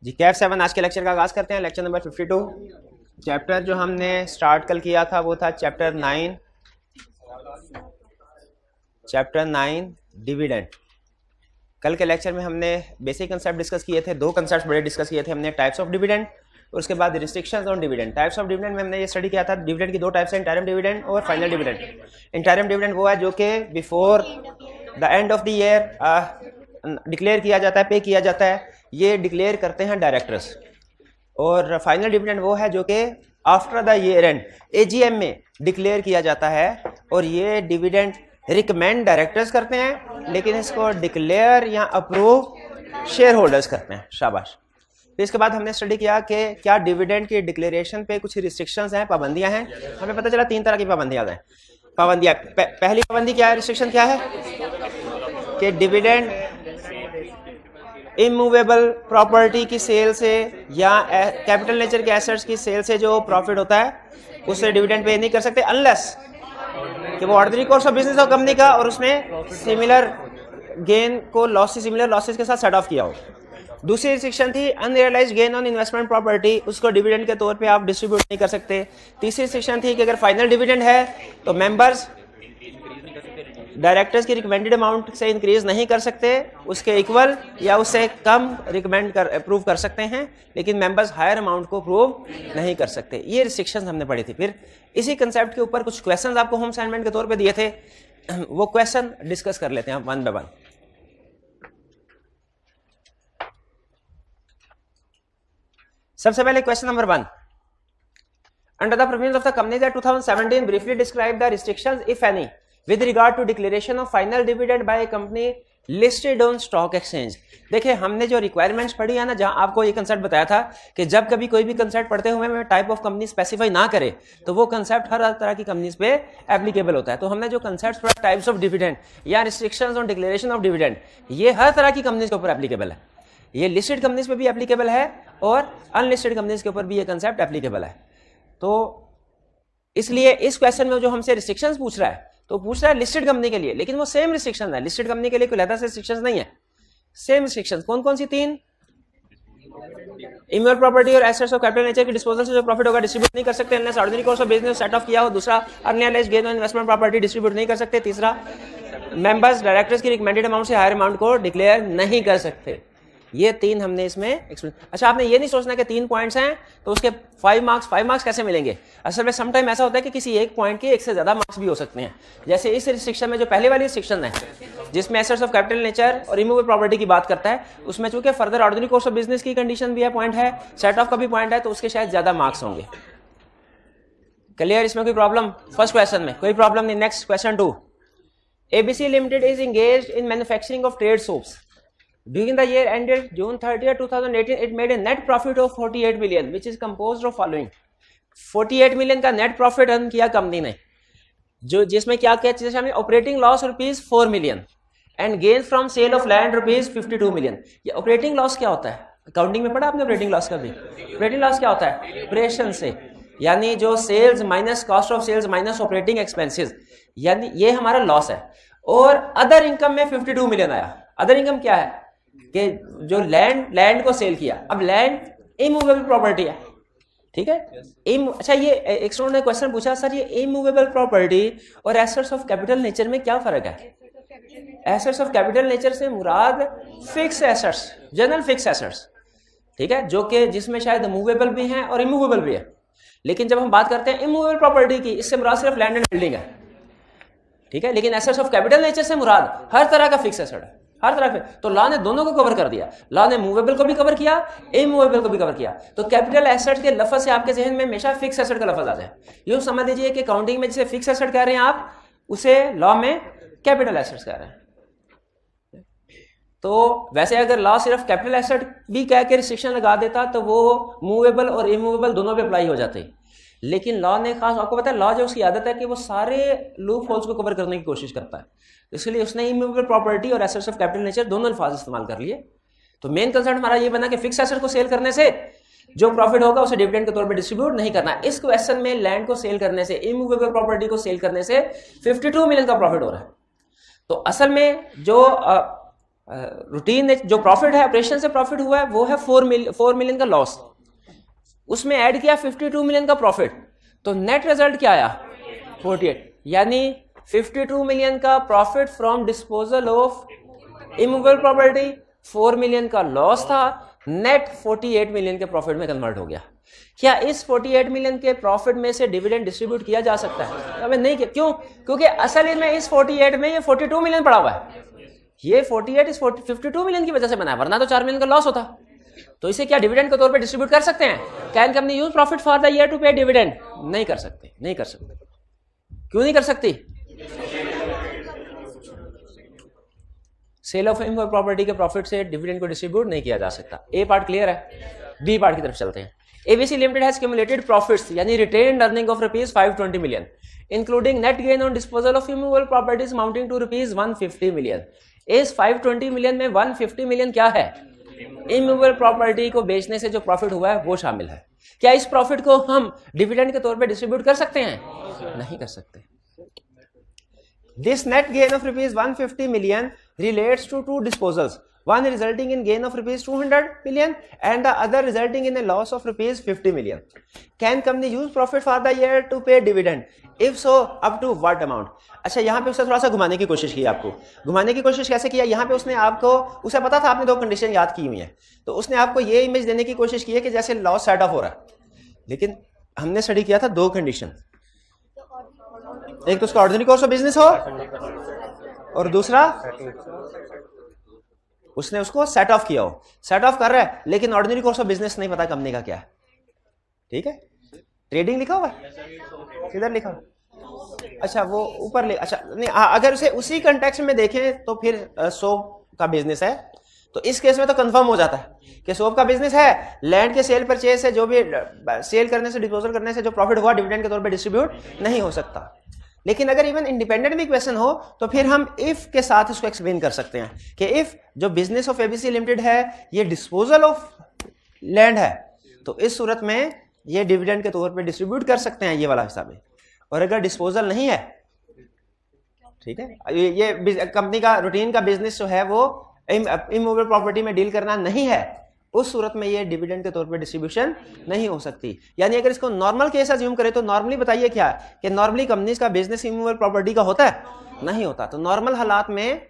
जी कैफ 7 आज के लेक्चर का आगाज करते हैं। Lecture number 52। चैप्टर जो हमने स्टार्ट कल किया था वो था चैप्टर 9 डिविडेंड। कल के लेक्चर में हमने बेसिक कंसेप्ट डिस्कस किए थे। दो कंसेप्ट बड़े डिस्कस किए थे हमने, टाइप्स ऑफ डिविडेंड और उसके बाद restrictions on dividend. Types of dividend में हमने ये स्टडी किया था, डिविडेंड की दो टाइप्स हैं, इंटरिम डिविडेंड और फाइनल डिविडेंड। इंटरिम डिविडेंड वो है जो कि before the end of the year declare किया जाता है, पे किया जाता है, ये डिक्लेयर करते हैं डायरेक्टर्स। और फाइनल डिविडेंड वो है जो कि after the year and AGM में डिक्लेयर किया जाता है, और ये डिविडेंड रिकमेंड डायरेक्टर्स करते हैं, लेकिन इसको डिक्लेयर या अप्रूव शेयर होल्डर्स करते हैं। शाबाश। फिर इसके बाद हमने स्टडी किया कि क्या डिविडेंड की डिक्लेरेशन पे कुछ रिस्ट्रिक्शंस हैं, पाबंदियां हैं। हमें पता चला तीन तरह की पाबंदियां हैं। पहली पाबंदी क्या है, रिस्ट्रिक्शन क्या है कि डिविडेंड इमूवेबल प्रॉपर्टी की सेल से या कैपिटल नेचर के एसेट्स की सेल से जो प्रॉफिट होता है उससे डिविडेंड पे नहीं कर सकते, अनलेस कि वो ऑर्डिनरी कोर्स ऑफ बिजनेस हो कंपनी का और उसने सिमिलर गेन को लॉसेस, सिमिलर लॉसेस के साथ सेट ऑफ किया हो। दूसरी रिस्ट्रिक्शन थी unrealised gain on investment property, उसको डिविडेंड के तौर पे आप डिस्ट्रीब्यूट नहीं कर सकते। तीसरी रिस्ट्रिक्शन थी कि अगर फाइनल डिविडेंड है तो मेंबर्स डायरेक्टर्स की रिकमेंडेड अमाउंट से इंक्रीज नहीं कर सकते, उसके इक्वल या उससे कम रिकमेंड कर अप्रूव कर सकते हैं, लेकिन मेंबर्स हायर अमाउंट को अप्रूव नहीं कर सकते। ये रिस्ट्रिक्शंस हमने पढ़ी थी। फिर इसी कंसेप्ट के ऊपर कुछ क्वेश्चंस आपको होम असाइनमेंट के तौर पे दिए थे, वो क्वेश्चन डिस्कस कर लेते हैं वन बाय वन। सबसे पहले question number 1, under the provisions of the companies act 2017 briefly describe the restrictions if any with regard to declaration of final dividend by a company listed on stock exchange। देखिए हमने जो requirements पढ़ी है ना, जहां आपको ये कंसेप्ट बताया था कि जब कभी कोई भी कंसेप्ट पढ़ते हुए में टाइप ऑफ कंपनी स्पेसिफाई ना करे तो वो कंसेप्ट हर तरह की कंपनीज पे एप्लीकेबल होता है। तो हमने जो कंसेप्ट पढ़ा टाइप्स ऑफ डिविडेंड या restrictions on declaration of dividend, ये हर तरह की कंपनीज के ऊपर एप्लीकेबल है। ये लिस्टेड कंपनीज पे भी एप्लीकेबल है और अनलिस्टेड कंपनीज के ऊपर भी ये कंसेप्ट एप्लीकेबल है। तो इसलिए इस क्वेश्चन में जो हमसे रिस्ट्रिक्शंस पूछ रहा है तो पूछ रहा है लिस्टेड कंपनी के लिए, लेकिन वो सेम रिस्ट्रिक्शन है। लिस्टेड कंपनी के लिए कोई अलग से रिस्ट्रिक्शंस नहीं है, सेम रिस्ट्रिक्शंस। कौन कौन सी? तीन। इमूवेबल प्रॉपर्टी और एसेट्स ऑफ कैपिटल नेचर के डिस्पोजल से जो प्रॉफिट होगा डिस्ट्रीब्यूट नहीं कर सकते unless ordinary course of business set of किया हो। दूसरा, unrealised gain on investment property distribute नहीं कर सकते। तीसरा, मेंबर्स डायरेक्टर्स की रिकमेंडेड अमाउंट से हायर अमाउंट को डिक्लेयर नहीं कर सकते। ये तीन हमने इसमें एक्सप्लेन। अच्छा, आपने ये नहीं सोचना कि 3 पॉइंट्स हैं तो उसके 5 मार्क्स कैसे मिलेंगे। असल में सम टाइम ऐसा होता है कि किसी एक पॉइंट के एक से ज्यादा मार्क्स भी हो सकते हैं। जैसे इस रिस्ट्रिक्शन में जो पहले वाली रिस्ट्रिक्शन है जिसमें एसेट्स ऑफ कैपिटल नेचर और इमूवेबल प्रॉपर्टी की बात करता है, उसमें चूंकि further ordinary course of business की कंडीशन भी है, पॉइंट है, सेट ऑफ का भी पॉइंट है, तो उसके शायद ज्यादा मार्क्स होंगे। क्लियर? इसमें कोई प्रॉब्लम? फर्स्ट क्वेश्चन में कोई प्रॉब्लम नहीं। Next question 2, ABC limited is engaged in manufacturing of trade soaps. During the year ended June 30, 2018, it made a net profit of 48 million, which is composed of following। 48 million का net profit earn किया company ने, जो जिसमें क्या क्या चीजें शामिल? Operating loss ₹4 million and gain from sale of land ₹52 million. ये ऑपरेटिंग लॉस क्या होता है? अकाउंटिंग में पढ़ा आपने ऑपरेटिंग लॉस का भी। ऑपरेटिंग लॉस क्या होता है? ऑपरेशन से, यानी जो sales minus cost of sales minus operating expenses, यानी ये हमारा लॉस है। और अदर इनकम में 52 मिलियन आया। अदर इनकम क्या है कि जो लैंड को सेल किया। अब लैंड इमूवेबल प्रॉपर्टी है, ठीक है। अच्छा, ये एक स्टूडेंट ने क्वेश्चन पूछा, सर ये इमूवेबल प्रॉपर्टी और एसेट्स ऑफ कैपिटल नेचर में क्या फर्क है? एसेट्स ऑफ कैपिटल नेचर से मुराद fix assets, general fix assets, ठीक है, जो कि जिसमें शायद मूवेबल भी हैं और इमूवेबल भी है। लेकिन जब हम बात करते हैं इमूवेबल प्रॉपर्टी की, इससे मुराद सिर्फ लैंड एंड बिल्डिंग है, ठीक है। लेकिन एसेट्स ऑफ कैपिटल नेचर से मुराद हर तरह का फिक्स एसेट है, हर तरह से। तो लॉ ने दोनों को कवर कर दिया। लॉ ने मूवेबल को भी कवर किया, इमूवेबल को भी कवर किया। तो कैपिटल एसेट के लफ्ज से आपके जहन में हमेशा फिक्स एसेट का लफ्ज आ जाए। यूं समझ लीजिए कि अकाउंटिंग में जिसे फिक्स एसेट कह रहे हैं आप, उसे लॉ में कैपिटल एसेट्स कह रहे हैं। तो वैसे अगर लॉ सिर्फ कैपिटल एसेट भी कह के रिस्ट्रिक्शन लगा देता तो वो मूवेबल और इमूवेबल दोनों पे अप्लाई हो जाते। लेकिन लॉ ने खास, आपको पता है लॉ जो उसकी आदत है कि वो सारे लूप होल्स को कवर करने की कोशिश करता है, इसलिए उसने इमूवेबल प्रॉपर्टी और एसेट्स ऑफ कैपिटल नेचर दोनों अल्फाज इस्तेमाल कर लिए। तो मेन कंसर्न हमारा ये बना कि फिक्स एसेट को सेल करने से जो प्रॉफिट होगा उसे डिविडेंड के तौर पे डिस्ट्रीब्यूट नहीं करना। इस क्वेश्चन में लैंड को सेल करने से, इमूवेबल प्रॉपर्टी को सेल करने से 52 मिलियन का प्रॉफिट हो रहा है। तो असल में जो रूटीन जो प्रॉफिट है, ऑपरेशन से प्रॉफिट हुआ है वो है 4 मिलियन का लॉस, उसमें ऐड किया 52 मिलियन का प्रॉफिट, तो नेट रिजल्ट क्या आया 48, यानी 52 मिलियन का profit from disposal of immovable property, 4 million का लॉस था, नेट 48 मिलियन के प्रॉफिट में कन्वर्ट हो गया। क्या इस 48 मिलियन के प्रॉफिट में से डिविडेंड डिस्ट्रीब्यूट किया जा सकता है? हमें नहीं किया। क्यों? क्योंकि असल में इस 48 में ये 42 मिलियन पड़ा हुआ है, ये 48 इस 52 मिलियन की वजह से बना है, वरना तो 4 मिलियन का लॉस होता। तो इसे क्या डिविडेंड के तौर पे डिस्ट्रीब्यूट कर सकते हैं? Can company use profit for the year to pay dividend? नहीं कर सकते, नहीं कर सकते। क्यों नहीं कर सकती? सेल ऑफ इमूवेबल प्रॉपर्टी के प्रॉफिट से डिविडेंड को डिस्ट्रीब्यूट नहीं किया जा सकता। ए पार्ट क्लियर है, बी पार्ट की तरफ चलते हैं। ABC limited has cumulated profits यानी retained earning of rupees 520 million including net gain on disposal of immovable properties amounting to rupees 150 million. इस 520 मिलियन में 150 मिलियन क्या है? इमूवेबल प्रॉपर्टी को बेचने से जो प्रॉफिट हुआ है वो शामिल है। क्या इस प्रॉफिट को हम डिविडेंड के तौर पे डिस्ट्रीब्यूट कर सकते हैं? नहीं कर सकते। This net gain of rupees 150 million relates to two disposals, one resulting in gain of rupees 200 million and the other resulting in a loss of rupees 50 million. Can company use profit for the year to pay dividend? If so, up to what amount? अच्छा, यहाँ पे उसने थोड़ा सा घुमाने की कोशिश की, आपको घुमाने की कोशिश कैसे किया? यहाँ पे उसने आपको, उसे पता था आपने दो कंडीशन याद की हुई है, तो उसने आपको ये इमेज देने की कोशिश की है कि जैसे लॉस सेट ऑफ हो रहा है, लेकिन हमने स्टडी किया था दो कंडीशन, एक तो उसका ऑर्डिनरी कोर्स ऑफ बिजनेस हो और दूसरा उसने उसको सेट ऑफ किया हो। सेट ऑफ कर रहा है लेकिन ऑर्डिनरी कोर्स ऑफ बिजनेस नहीं पता कंपनी का क्या है, ठीक है? ट्रेडिंग लिखा हुआ है, किधर लिखा हुआ? अच्छा वो ऊपर ले, अच्छा नहीं, अगर उसे उसी कंटेक्स्ट में देखें तो फिर सोप का बिजनेस है, तो इस केस में तो कंफर्म हो जाता है कि सोप का बिजनेस है, लैंड के सेल परचेज से जो भी सेल करने से डिस्पोजल करने से जो प्रॉफिट हुआ डिविडेंड के तौर पे डिस्ट्रीब्यूट नहीं हो सकता। लेकिन अगर इवन इंडिपेंडेंट भी क्वेश्चन हो तो फिर हम इफ के साथ इसको एक्सप्लेन कर सकते हैं कि इफ जो बिजनेस ऑफ एबीसी लिमिटेड है ये डिस्पोजल ऑफ लैंड है, तो इस सूरत में ये डिविडेंड के तौर पे डिस्ट्रीब्यूट कर सकते हैं, ये वाला हिस्सा भी। और अगर डिस्पोजल नहीं है, ठीक है, ये कंपनी का रूटीन का बिजनेस जो है वो इमूवेबल प्रॉपर्टी में डील करना नहीं है, उस सूरत में ये डिविडेंड के तौर पे डिस्ट्रीब्यूशन नहीं हो सकती। यानी अगर इसको नॉर्मल केस अज्यूम करें तो नॉर्मली बताइए क्या कि नॉर्मली कंपनीज का बिजनेस इमूवेबल प्रॉपर्टी का होता है? नहीं होता। तो नॉर्मल हालात में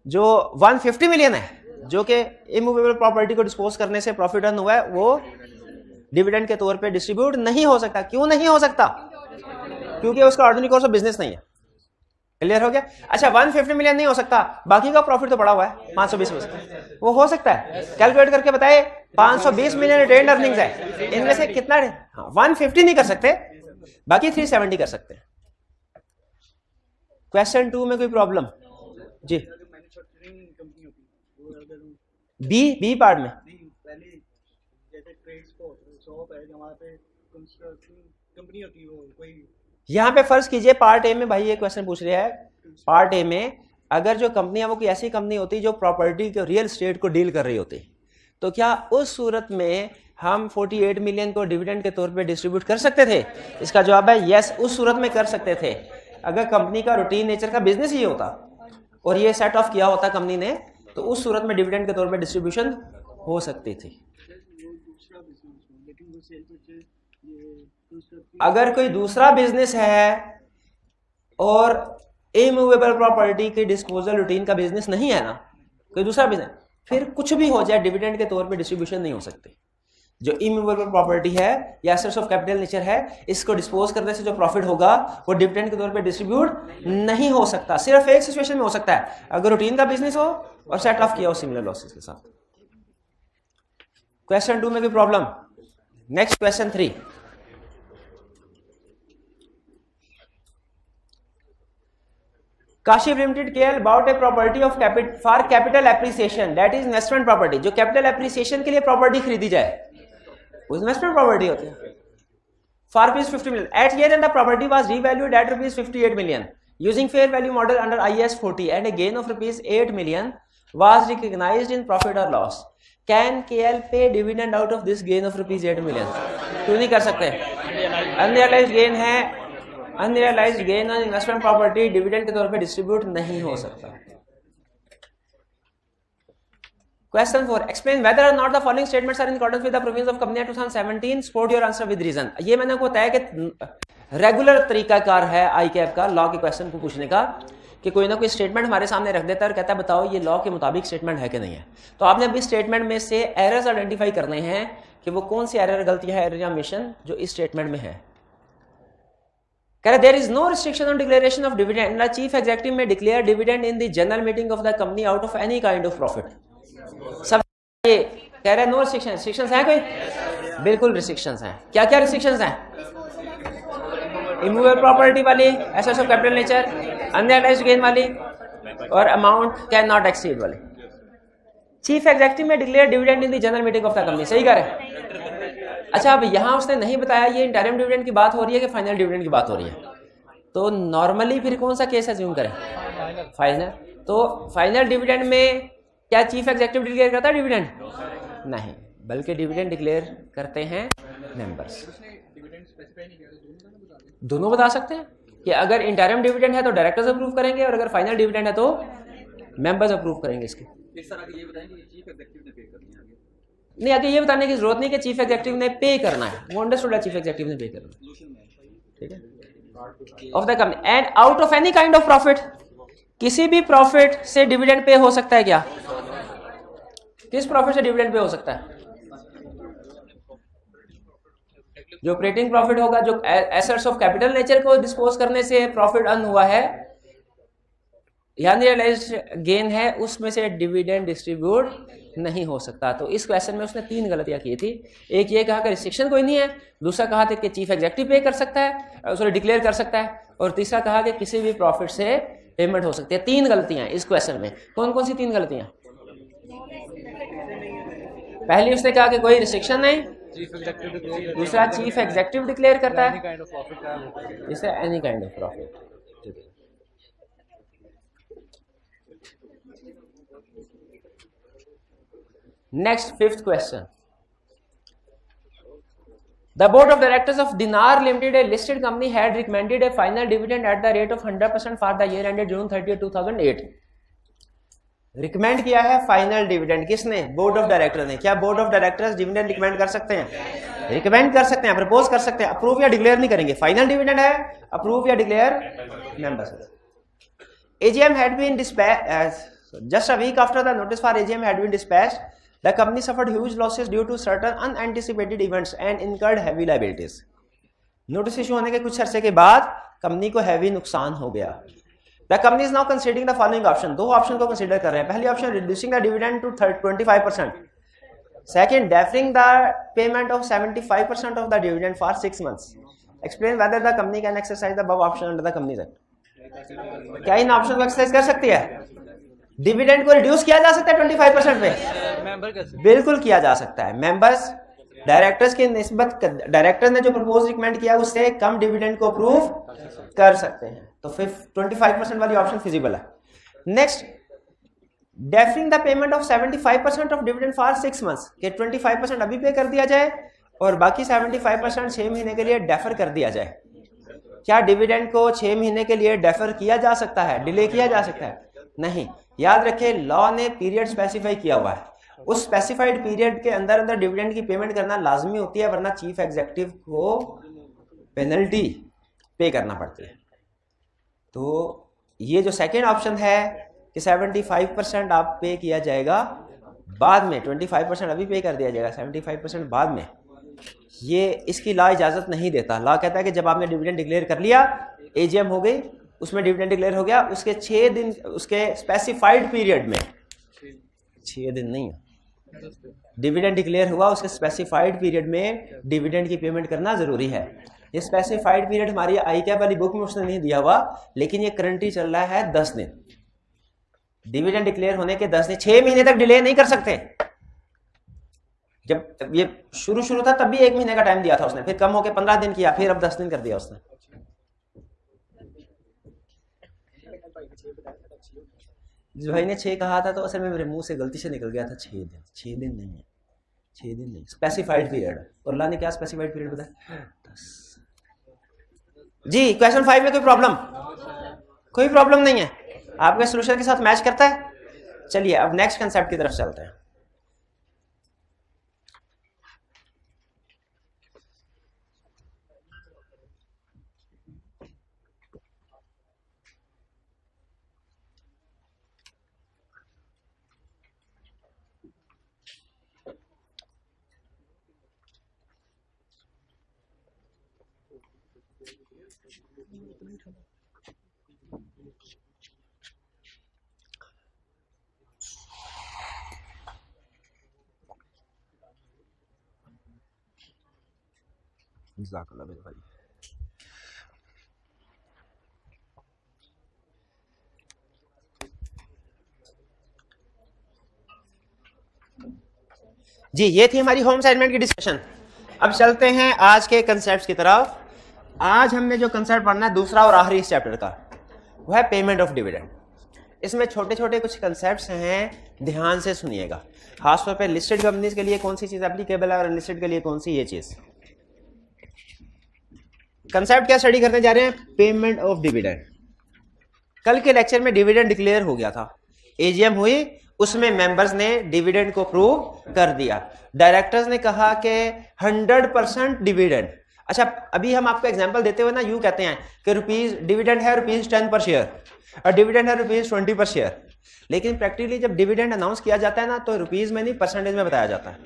जो 150 मिलियन है जो कि इमूवेबल प्रॉपर्टी को डिस्पोज करने से प्रॉफिट अर्न हुआ है वो डिविडेंड के तौर पे डिस्ट्रीब्यूट नहीं हो सकता। क्यों नहीं हो सकता? क्योंकि उसका ऑर्डिनरी कोर्स ऑफ बिजनेस नहीं है। क्लियर हो गया? अच्छा 150 मिलियन नहीं हो सकता, बाकी का प्रॉफिट तो पड़ा हुआ है 520 मिलियन, वो हो सकता है। कैलकुलेट करके बताए 520 मिलियन रिटेन्ड अर्निंग्स है, इनमें से कितना 150 नहीं कर सकते, बाकी 370 कर सकते हैं। क्वेश्चन 2 में कोई प्रॉब्लम? जी बी पार्ट में यहां पे फर्ज कीजिए पार्ट ए में, भाई ये क्वेश्चन पूछ रहा है, पार्ट ए में अगर जो कंपनी है वो कोई ऐसी कंपनी होती जो प्रॉपर्टी के रियल एस्टेट को डील कर रही होती, तो क्या उस सूरत में हम 48 मिलियन को डिविडेंड के तौर पे डिस्ट्रीब्यूट कर सकते थे? इसका जवाब है यस, उस सूरत में कर सकते थे। अगर कंपनी का रूटीन नेचर का बिजनेस ही होता और ये सेट ऑफ किया होता कंपनी ने, तो उस सूरत में डिविडेंड के तौर पे डिस्ट्रीब्यूशन हो सकती थी। अगर कोई दूसरा बिजनेस है और इमूवेबल प्रॉपर्टी के डिस्पोजल रूटीन का बिजनेस नहीं है ना, कोई दूसरा बिजनेस, फिर कुछ भी हो जाए डिविडेंड के तौर पे डिस्ट्रीब्यूशन नहीं हो सकती। जो इमूवेबल प्रॉपर्टी है या एसेट्स ऑफ कैपिटल नेचर है, इसको डिस्पोज करने से जो प्रॉफिट होगा वो डिविडेंड के तौर पे डिस्ट्रीब्यूट नहीं हो सकता। सिर्फ एक सिचुएशन में हो सकता है, अगर रूटीन का बिजनेस हो और सेट ऑफ किया हो सिमिलर लॉसेस के साथ। क्वेश्चन 2 में कोई problem? Next question 3। Kashif limited care about a property of for capital appreciation that is investment property. जो कैपिटल एप्रिसिएशन के लिए प्रॉपर्टी खरीदी जाए वो इन्वेस्टमेंट प्रॉपर्टी होती है। For rupees 50 million at year end the property was revalued at rupees 58 million using fair value model under IAS 40 and a gain of rupees 8 million was recognised in profit और loss. Can KL pay dividend out of this gain of rupees 8 million? क्यों नहीं कर सकते? Unrealised gain है, unrealised gain on investment property dividend के तौर पे distribute नहीं हो सकता। Question 4. Explain whether or not the following statements are in accordance with the provisions of Company Act 2017. Support your answer with reason. ये मैंने आपको बताया कि रेगुलर तरीकाकार है आई कैप का लॉ के क्वेश्चन को पूछने का कि कोई ना कोई स्टेटमेंट हमारे सामने रख देता है और कहता है बताओ ये लॉ के मुताबिक स्टेटमेंट है कि नहीं है। तो आपने अभी स्टेटमेंट में से एरर्स आइडेंटिफाई करने हैं कि वो कौन सी एरर, गलतियां है, एरर या मिशन जो इस स्टेटमेंट में है। कह रहे there is no restriction on declaration of dividend. The chief executive may declare dividend in the general meeting of the company out of any kind of profit. सब ये कह रहे नो रिस्ट्रिक्शन। रिस्ट्रिक्शंस हैं कोई? बिल्कुल रिस्ट्रिक्शंस हैं। क्या क्या रिस्ट्रिक्शंस हैं? इमूवेबल प्रॉपर्टी वाली, assets of capital nature, unrealised gain वाली और अमाउंट कैन नॉट एक्सीड वाली। Chief executive may declare dividend in the general meeting of the company. सही कह रहे? अच्छा, अब यहां उसने नहीं बताया ये इंटरिम डिविडेंड की बात हो रही है कि फाइनल डिविडेंड की बात हो रही है। तो नॉर्मली फिर कौन सा केस अज्यूम करें? फाइनल। तो फाइनल डिविडेंड में क्या चीफ एग्जीक्यूटिव डिक्लेयर करता है डिविडेंड? नहीं, बल्कि डिविडेंड डिक्लेयर करते हैं मेंबर्स। दोनों बता सकते हैं कि अगर इंटरिम डिविडेंड है तो डायरेक्टर्स अप्रूव करेंगे और अगर फाइनल डिविडेंड है तो मेंबर्स अप्रूव करेंगे इसके। नहीं, आगे ये बताने की जरूरत नहीं कि चीफ एग्जीक्यूटिव ने पे करना है, वो अंडरस्टूड है चीफ एग्जीक्यूटिव ने पे करना है, ठीक है। Of the company and out of any kind of profit. किसी भी प्रॉफिट से डिविडेंड पे हो सकता है क्या? किस प्रॉफिट से डिविडेंड पे हो सकता है? जो ऑपरेटिंग प्रॉफिट होगा, जो एसेट्स ऑफ कैपिटल नेचर को डिस्पोज करने से प्रॉफिट अर्न हुआ है या रियलाइज्ड गेन है, उसमें से डिविडेंड डिस्ट्रीब्यूट नहीं हो सकता। तो इस क्वेश्चन में उसने 3 गलतियां की थी। एक ये कहा कि रिस्ट्रिक्शन कोई नहीं है, दूसरा कहा था कि चीफ एग्जीक्यूटिव पे कर सकता है, सॉरी डिक्लेयर कर सकता है, और तीसरा कहा कि किसी भी प्रॉफिट से पेमेंट हो सकती है। 3 गलतियां इस क्वेश्चन में। कौन कौन सी 3 गलतियां? पहली उसने कहा कि कोई रिस्ट्रिक्शन नहीं, दूसरा चीफ एग्जीक्यूटिव डिक्लेयर करता है, इससे any kind of profit. Next, 5th question. The board of directors of Dinar Limited, a listed company, had recommended a final dividend at the rate of 100% for the year ended June 30, 2008. Recommend किया है final dividend. किसने? Board of director ने। क्या board of directors dividend recommend कर सकते हैं? Recommend कर सकते हैं, प्रपोज कर सकते हैं, अप्रूव या डिक्लेयर नहीं करेंगे। फाइनल डिविडेंड है, अप्रूव या declare members. AGM had been dispatched just a week after the notice for AGM had been dispatched. The company suffered huge losses due to certain unanticipated events and incurred heavy liabilities. Notice issue होने के कुछ अरसे के बाद company को heavy नुकसान हो गया। The company is now considering the following option. 2 option को कंसीडर कर रहे हैं। पहली option reducing the dividend to 25%. Second, deferring the payment of 75% of the dividend for 6 months. Explain whether the company can exercise the above option under the Companies Act. क्या इन option को exercise कर सकती है? Dividend को reduce किया जा सकता है 25% पे? बिल्कुल किया जा सकता है। मेंबर्स डायरेक्टर्स की निस्बत, डायरेक्टर ने जो प्रपोज रिकमेंड किया उससे कम डिविडेंड को अप्रूव कर सकते हैं। तो फिर 25% वाली ऑप्शन फिजिबल है। नेक्स्ट, डेफरिंग द पेमेंट ऑफ 75% ऑफ डिविडेंड फॉर 6 मंथ्स। कि 25% अभी पे कर दिया जाए और बाकी 75% 6 महीने के लिए डेफर कर दिया जाए। क्या डिविडेंड को 6 महीने के लिए डेफर किया जा सकता है, डिले किया जा सकता है? नहीं। याद रखें, लॉ ने पीरियड स्पेसिफाई किया हुआ है, उस स्पेसिफाइड पीरियड के अंदर अंदर डिविडेंड की पेमेंट करना लाजमी होती है, वरना चीफ एग्जीक्यूटिव को पेनल्टी पे करना पड़ती है। तो ये जो सेकेंड ऑप्शन है कि 75% आप पे किया जाएगा बाद में, 25% अभी पे कर दिया जाएगा, 75% बाद में, ये इसकी लॉ इजाजत नहीं देता। लॉ कहता है कि जब आपने डिविडेंड डिक्लेयर कर लिया, एजीएम हो गई, उसमें डिविडेंड डिक्लेयर हो गया, उसके 6 दिन, उसके स्पेसिफाइड पीरियड में, 6 दिन नहीं है, डिविडेंड डिक्लेयर हुआ उसके स्पेसिफाइड पीरियड में डिविडेंड की पेमेंट करना जरूरी है। ये स्पेसिफाइड पीरियड हमारी आई कैप वाली बुक में उसने नहीं दिया हुआ, लेकिन ये करंटली चल रहा है 10 दिन। डिविडेंड डिक्लेयर होने के 10 दिन, 6 महीने तक डिले नहीं कर सकते। जब ये शुरू था तब भी 1 महीने का टाइम दिया था उसने, फिर कम होकर 15 दिन किया, फिर अब 10 दिन कर दिया उसने। जिस भाई ने 6 कहा था तो असल में मेरे मुंह से गलती से निकल गया था 6 दिन। 6 दिन नहीं है, 6 दिन नहीं, स्पेसिफाइड पीरियड। और अल्लाह ने क्या स्पेसिफाइड पीरियड बताया? 10। जी, क्वेश्चन 5 में कोई प्रॉब्लम? कोई प्रॉब्लम नहीं है, आपके सोल्यूशन के साथ मैच करता है। चलिए अब नेक्स्ट कंसेप्ट की तरफ चलते हैं। भाई जी, ये थी हमारी होम असाइनमेंट की डिस्कशन। अब चलते हैं आज के कंसेप्ट्स की तरफ। आज हमने जो कंसेप्ट पढ़ना है दूसरा और आखिरी इस चैप्टर का, वो है पेमेंट ऑफ डिविडेंड। इसमें छोटे छोटे कुछ कंसेप्ट्स हैं, ध्यान से सुनिएगा। खासतौर पे लिस्टेड कंपनीज के लिए कौन सी चीज एप्लीकेबल है और अनलिस्टेड के लिए कौन सी ये चीज। कंसेप्ट क्या स्टडी करने जा रहे हैं? Payment of dividend. कल के लेक्चर में डिविडेंड डिक्लेयर हो गया था, एजीएम हुई, उसमें मेंबर्स ने डिविडेंड को अप्रूव कर दिया। डायरेक्टर्स ने कहा कि 100% डिविडेंड। अच्छा, अभी हम आपको एग्जांपल देते हुए ना यूं कहते हैं कि रुपीज डिविडेंड है ₹10 पर शेयर और डिविडेंड है ₹20 पर शेयर, लेकिन प्रैक्टिकली जब डिविडेंड अनाउंस किया जाता है ना तो रुपीज में नहीं, परसेंटेज में बताया जाता है।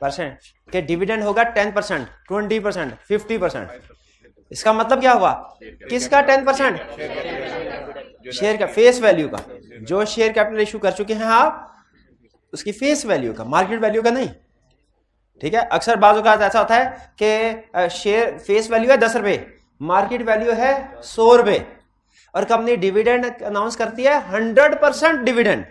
परसेंट के डिविडेंड होगा 10%, 20%, 50%। इसका मतलब क्या हुआ? किसका 10%? शेयर का, फेस वैल्यू का। जो शेयर कैपिटल इशू कर चुके हैं आप, उसकी फेस वैल्यू का, मार्केट वैल्यू का नहीं। ठीक है, अक्सर बाज़ औक़ात ऐसा होता है कि शेयर फेस वैल्यू है 10 रुपए, मार्केट वैल्यू है 100 रुपए, और कंपनी डिविडेंड अनाउंस करती है 100% डिविडेंड।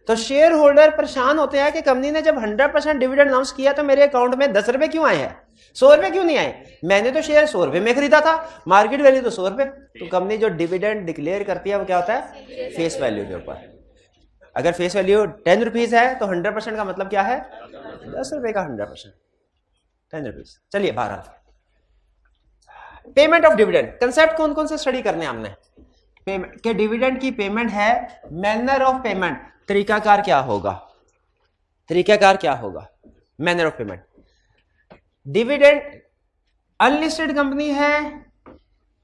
तो शेयर होल्डर परेशान होते हैं कि कंपनी ने जब 100% डिविडेंड अनाउंस किया तो मेरे अकाउंट में 10 रुपए क्यों आए हैं, 100 रुपए क्यों नहीं आए? मैंने तो शेयर 100 रुपए में खरीदा था, मार्केट वैल्यू तो 100 रुपए। तो कंपनी जो डिविडेंड डिक्लेयर करती है वो क्या होता है? फेस वैल्यू के ऊपर। अगर फेस वैल्यू 10 रुपीज है तो 100% का मतलब क्या है? 10 रुपए का 100%, 10 रुपीज। चलिए, बहरहाल पेमेंट ऑफ डिविडेंड कंसेप्ट कौन कौन से स्टडी करने हमने? पेमेंट के डिविडेंड की पेमेंट है, मैनर ऑफ पेमेंट, तरीकाकार क्या होगा, तरीकाकार क्या होगा, manner of payment. Dividend unlisted company है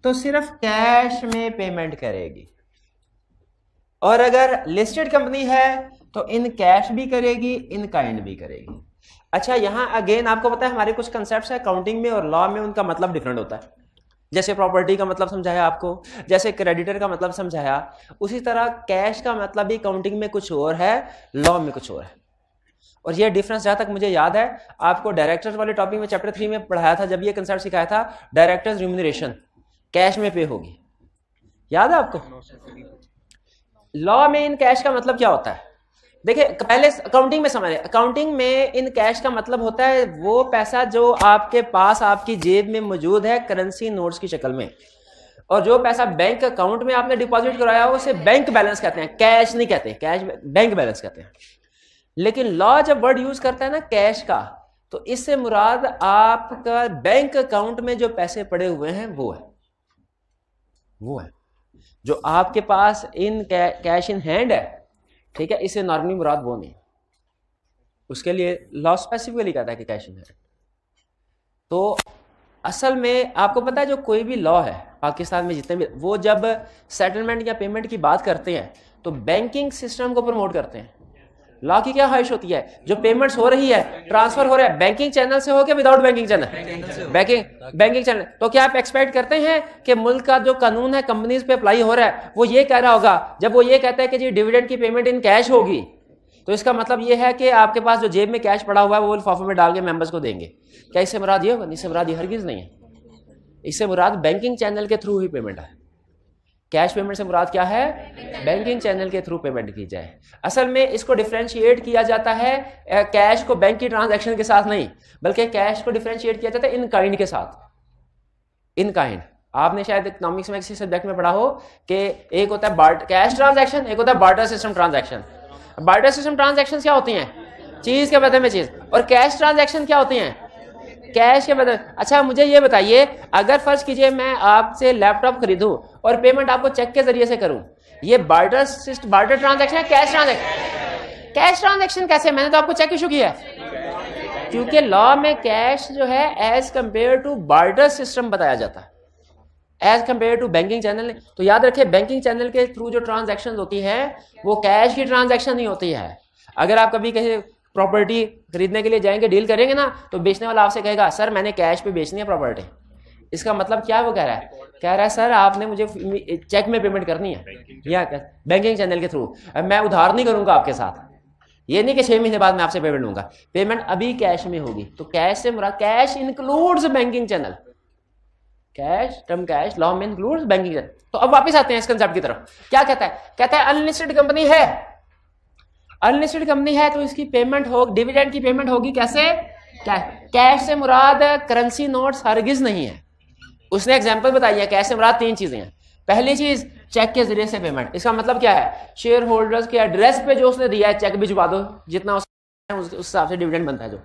तो सिर्फ कैश में पेमेंट करेगी, और अगर लिस्टेड कंपनी है तो इन कैश भी करेगी, इन काइंड भी करेगी। अच्छा, यहां अगेन आपको पता है हमारे कुछ कंसेप्ट्स है अकाउंटिंग में और लॉ में, उनका मतलब डिफरेंट होता है। जैसे प्रॉपर्टी का मतलब समझाया आपको, जैसे क्रेडिटर का मतलब समझाया, उसी तरह कैश का मतलब भी अकाउंटिंग में कुछ और है, लॉ में कुछ और है। और ये डिफरेंस जहां तक मुझे याद है आपको डायरेक्टर्स वाले टॉपिक में चैप्टर 3 में पढ़ाया था, जब ये कंसेप्ट सिखाया था, डायरेक्टर्स रिम्यूनरेशन कैश में पे होगी, याद है आपको? लॉ में इन कैश का मतलब क्या होता है? देखिए, पहले अकाउंटिंग में समझे, अकाउंटिंग में इन कैश का मतलब होता है वो पैसा जो आपके पास आपकी जेब में मौजूद है करेंसी नोट्स की शक्ल में, और जो पैसा बैंक अकाउंट में आपने डिपॉजिट कराया हो उसे बैंक बैलेंस कहते हैं, कैश नहीं कहते, कैश बैंक बैलेंस कहते हैं। लेकिन लॉ जब वर्ड यूज करता है ना कैश का, तो इससे मुराद आपका बैंक अकाउंट में जो पैसे पड़े हुए हैं वो है, वो है जो आपके पास इन कैश इन हैंड है। ठीक है, इससे नॉर्मली मुराद वो नहीं, उसके लिए लॉ स्पेसिफिकली कहता है कि कैश इन हैंड। तो असल में आपको पता है जो कोई भी लॉ है पाकिस्तान में जितने भी, वो जब सेटलमेंट या पेमेंट की बात करते हैं तो बैंकिंग सिस्टम को प्रमोट करते हैं। लॉ की क्या ख्वाहिश होती है? जो पेमेंट्स हो रही है, ट्रांसफर हो रहा है, बैंकिंग चैनल से हो क्या without banking channel? Banking channel. तो क्या आप एक्सपेक्ट करते हैं कि मुल्क का जो कानून है कंपनीज पे अप्लाई हो रहा है वो ये कह रहा होगा, जब वो ये कहता है कि जी डिविडेंड की पेमेंट इन कैश होगी, तो इसका मतलब ये है कि आपके पास जो जेब में कैश पड़ा हुआ है वो लिफाफे में डाल के मेंबर्स को देंगे? क्या इससे मुराद ये होगा? इससे मुराद ये हरगिज नहीं है। इससे मुराद बैंकिंग चैनल के थ्रू ही पेमेंट है। कैश पेमेंट से मुराद क्या है? बैंकिंग चैनल के थ्रू पेमेंट की जाए। असल में इसको डिफरेंशिएट किया जाता है कैश को बैंक की ट्रांजैक्शन के साथ नहीं, बल्कि कैश को डिफरेंशिएट किया जाता है इन काइंड के साथ। इन काइंड आपने शायद इकोनॉमिक्स में किसी सब्जेक्ट में पढ़ा हो कि एक होता है कैश ट्रांजैक्शन, एक होता है barter system transaction. Barter system transaction क्या होती हैं? चीज के बदले में चीज। और कैश ट्रांजैक्शन क्या होती हैं? कैश के बदले। अच्छा, मुझे ये बताइए, अगर फर्ज कीजिए मैं आपसे लैपटॉप खरीदूं और पेमेंट आपको चेक के जरिए से करूं, ये बार्टर ट्रांजैक्शन है, कैश ट्रांजैक्शन? कैश ट्रांजैक्शन कैसे? मैंने तो आपको चेक इशू किया है। क्योंकि लॉ में कैश जो है as compare to barter system बताया जाता है, as compare to banking channel. तो याद रखिए, बैंकिंग चैनल के थ्रू जो ट्रांजैक्शन होती है वो कैश की ट्रांजैक्शन नहीं होती है। अगर आप कभी कहीं प्रॉपर्टी खरीदने के लिए जाएंगे, डील करेंगे ना, तो बेचने वाला आपसे कहेगा सर मैंने कैश पे बेचनी है प्रॉपर्टी, इसका मतलब क्या है? वो कह रहा है सर आपने मुझे चेक में पेमेंट करनी है या बैंकिंग चैनल के थ्रू, मैं उधार नहीं करूंगा आपके साथ। ये नहीं कि 6 महीने बाद मैं आपसे पेमेंट लूंगा, पेमेंट अभी कैश में होगी। तो कैश से मुराद cash includes banking channel, cash term cash law में इंक्लूड्स बैंकिंग चैनल। तो अब वापस आते हैं इस कंसेप्ट की तरफ। क्या कहता है? कहता है अनलिस्टेड कंपनी है, अनलिस्टेड कंपनी है तो इसकी पेमेंट हो, डिविडेंड की पेमेंट होगी कैसे? कैश से मुराद करेंसी नोट्स हरगिज नहीं है। उसने एग्जांपल बताई है, कैश से मुराद 3 चीजें हैं। पहली चीज चेक के जरिए से पेमेंट। इसका मतलब क्या है? शेयर होल्डर्स के एड्रेस पे जो उसने दिया है चेक भिजवा दो, जितना उस हिसाब से डिविडेंड बनता है। जो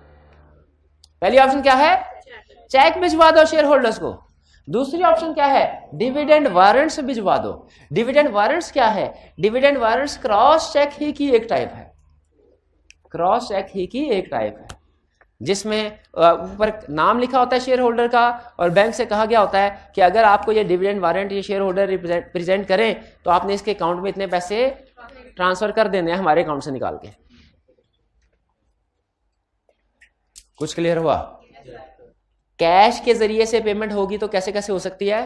पहली ऑप्शन क्या है? चेक भिजवा दो शेयर होल्डर्स को। दूसरी ऑप्शन क्या है? डिविडेंड वारंट्स भिजवा दो। डिविडेंड वारंट्स क्या है? डिविडेंड वारंट्स क्रॉस चेक ही की एक टाइप है, क्रॉस चेक ही की एक टाइप है, जिसमें ऊपर नाम लिखा होता है शेयर होल्डर का और बैंक से कहा गया होता है कि अगर आपको ये डिविडेंड वारंट ये शेयर होल्डर प्रेजेंट करें तो आपने इसके अकाउंट में इतने पैसे ट्रांसफर कर देने हैं हमारे अकाउंट से निकाल के। कुछ क्लियर हुआ? कैश के जरिए से पेमेंट होगी तो कैसे कैसे हो सकती है?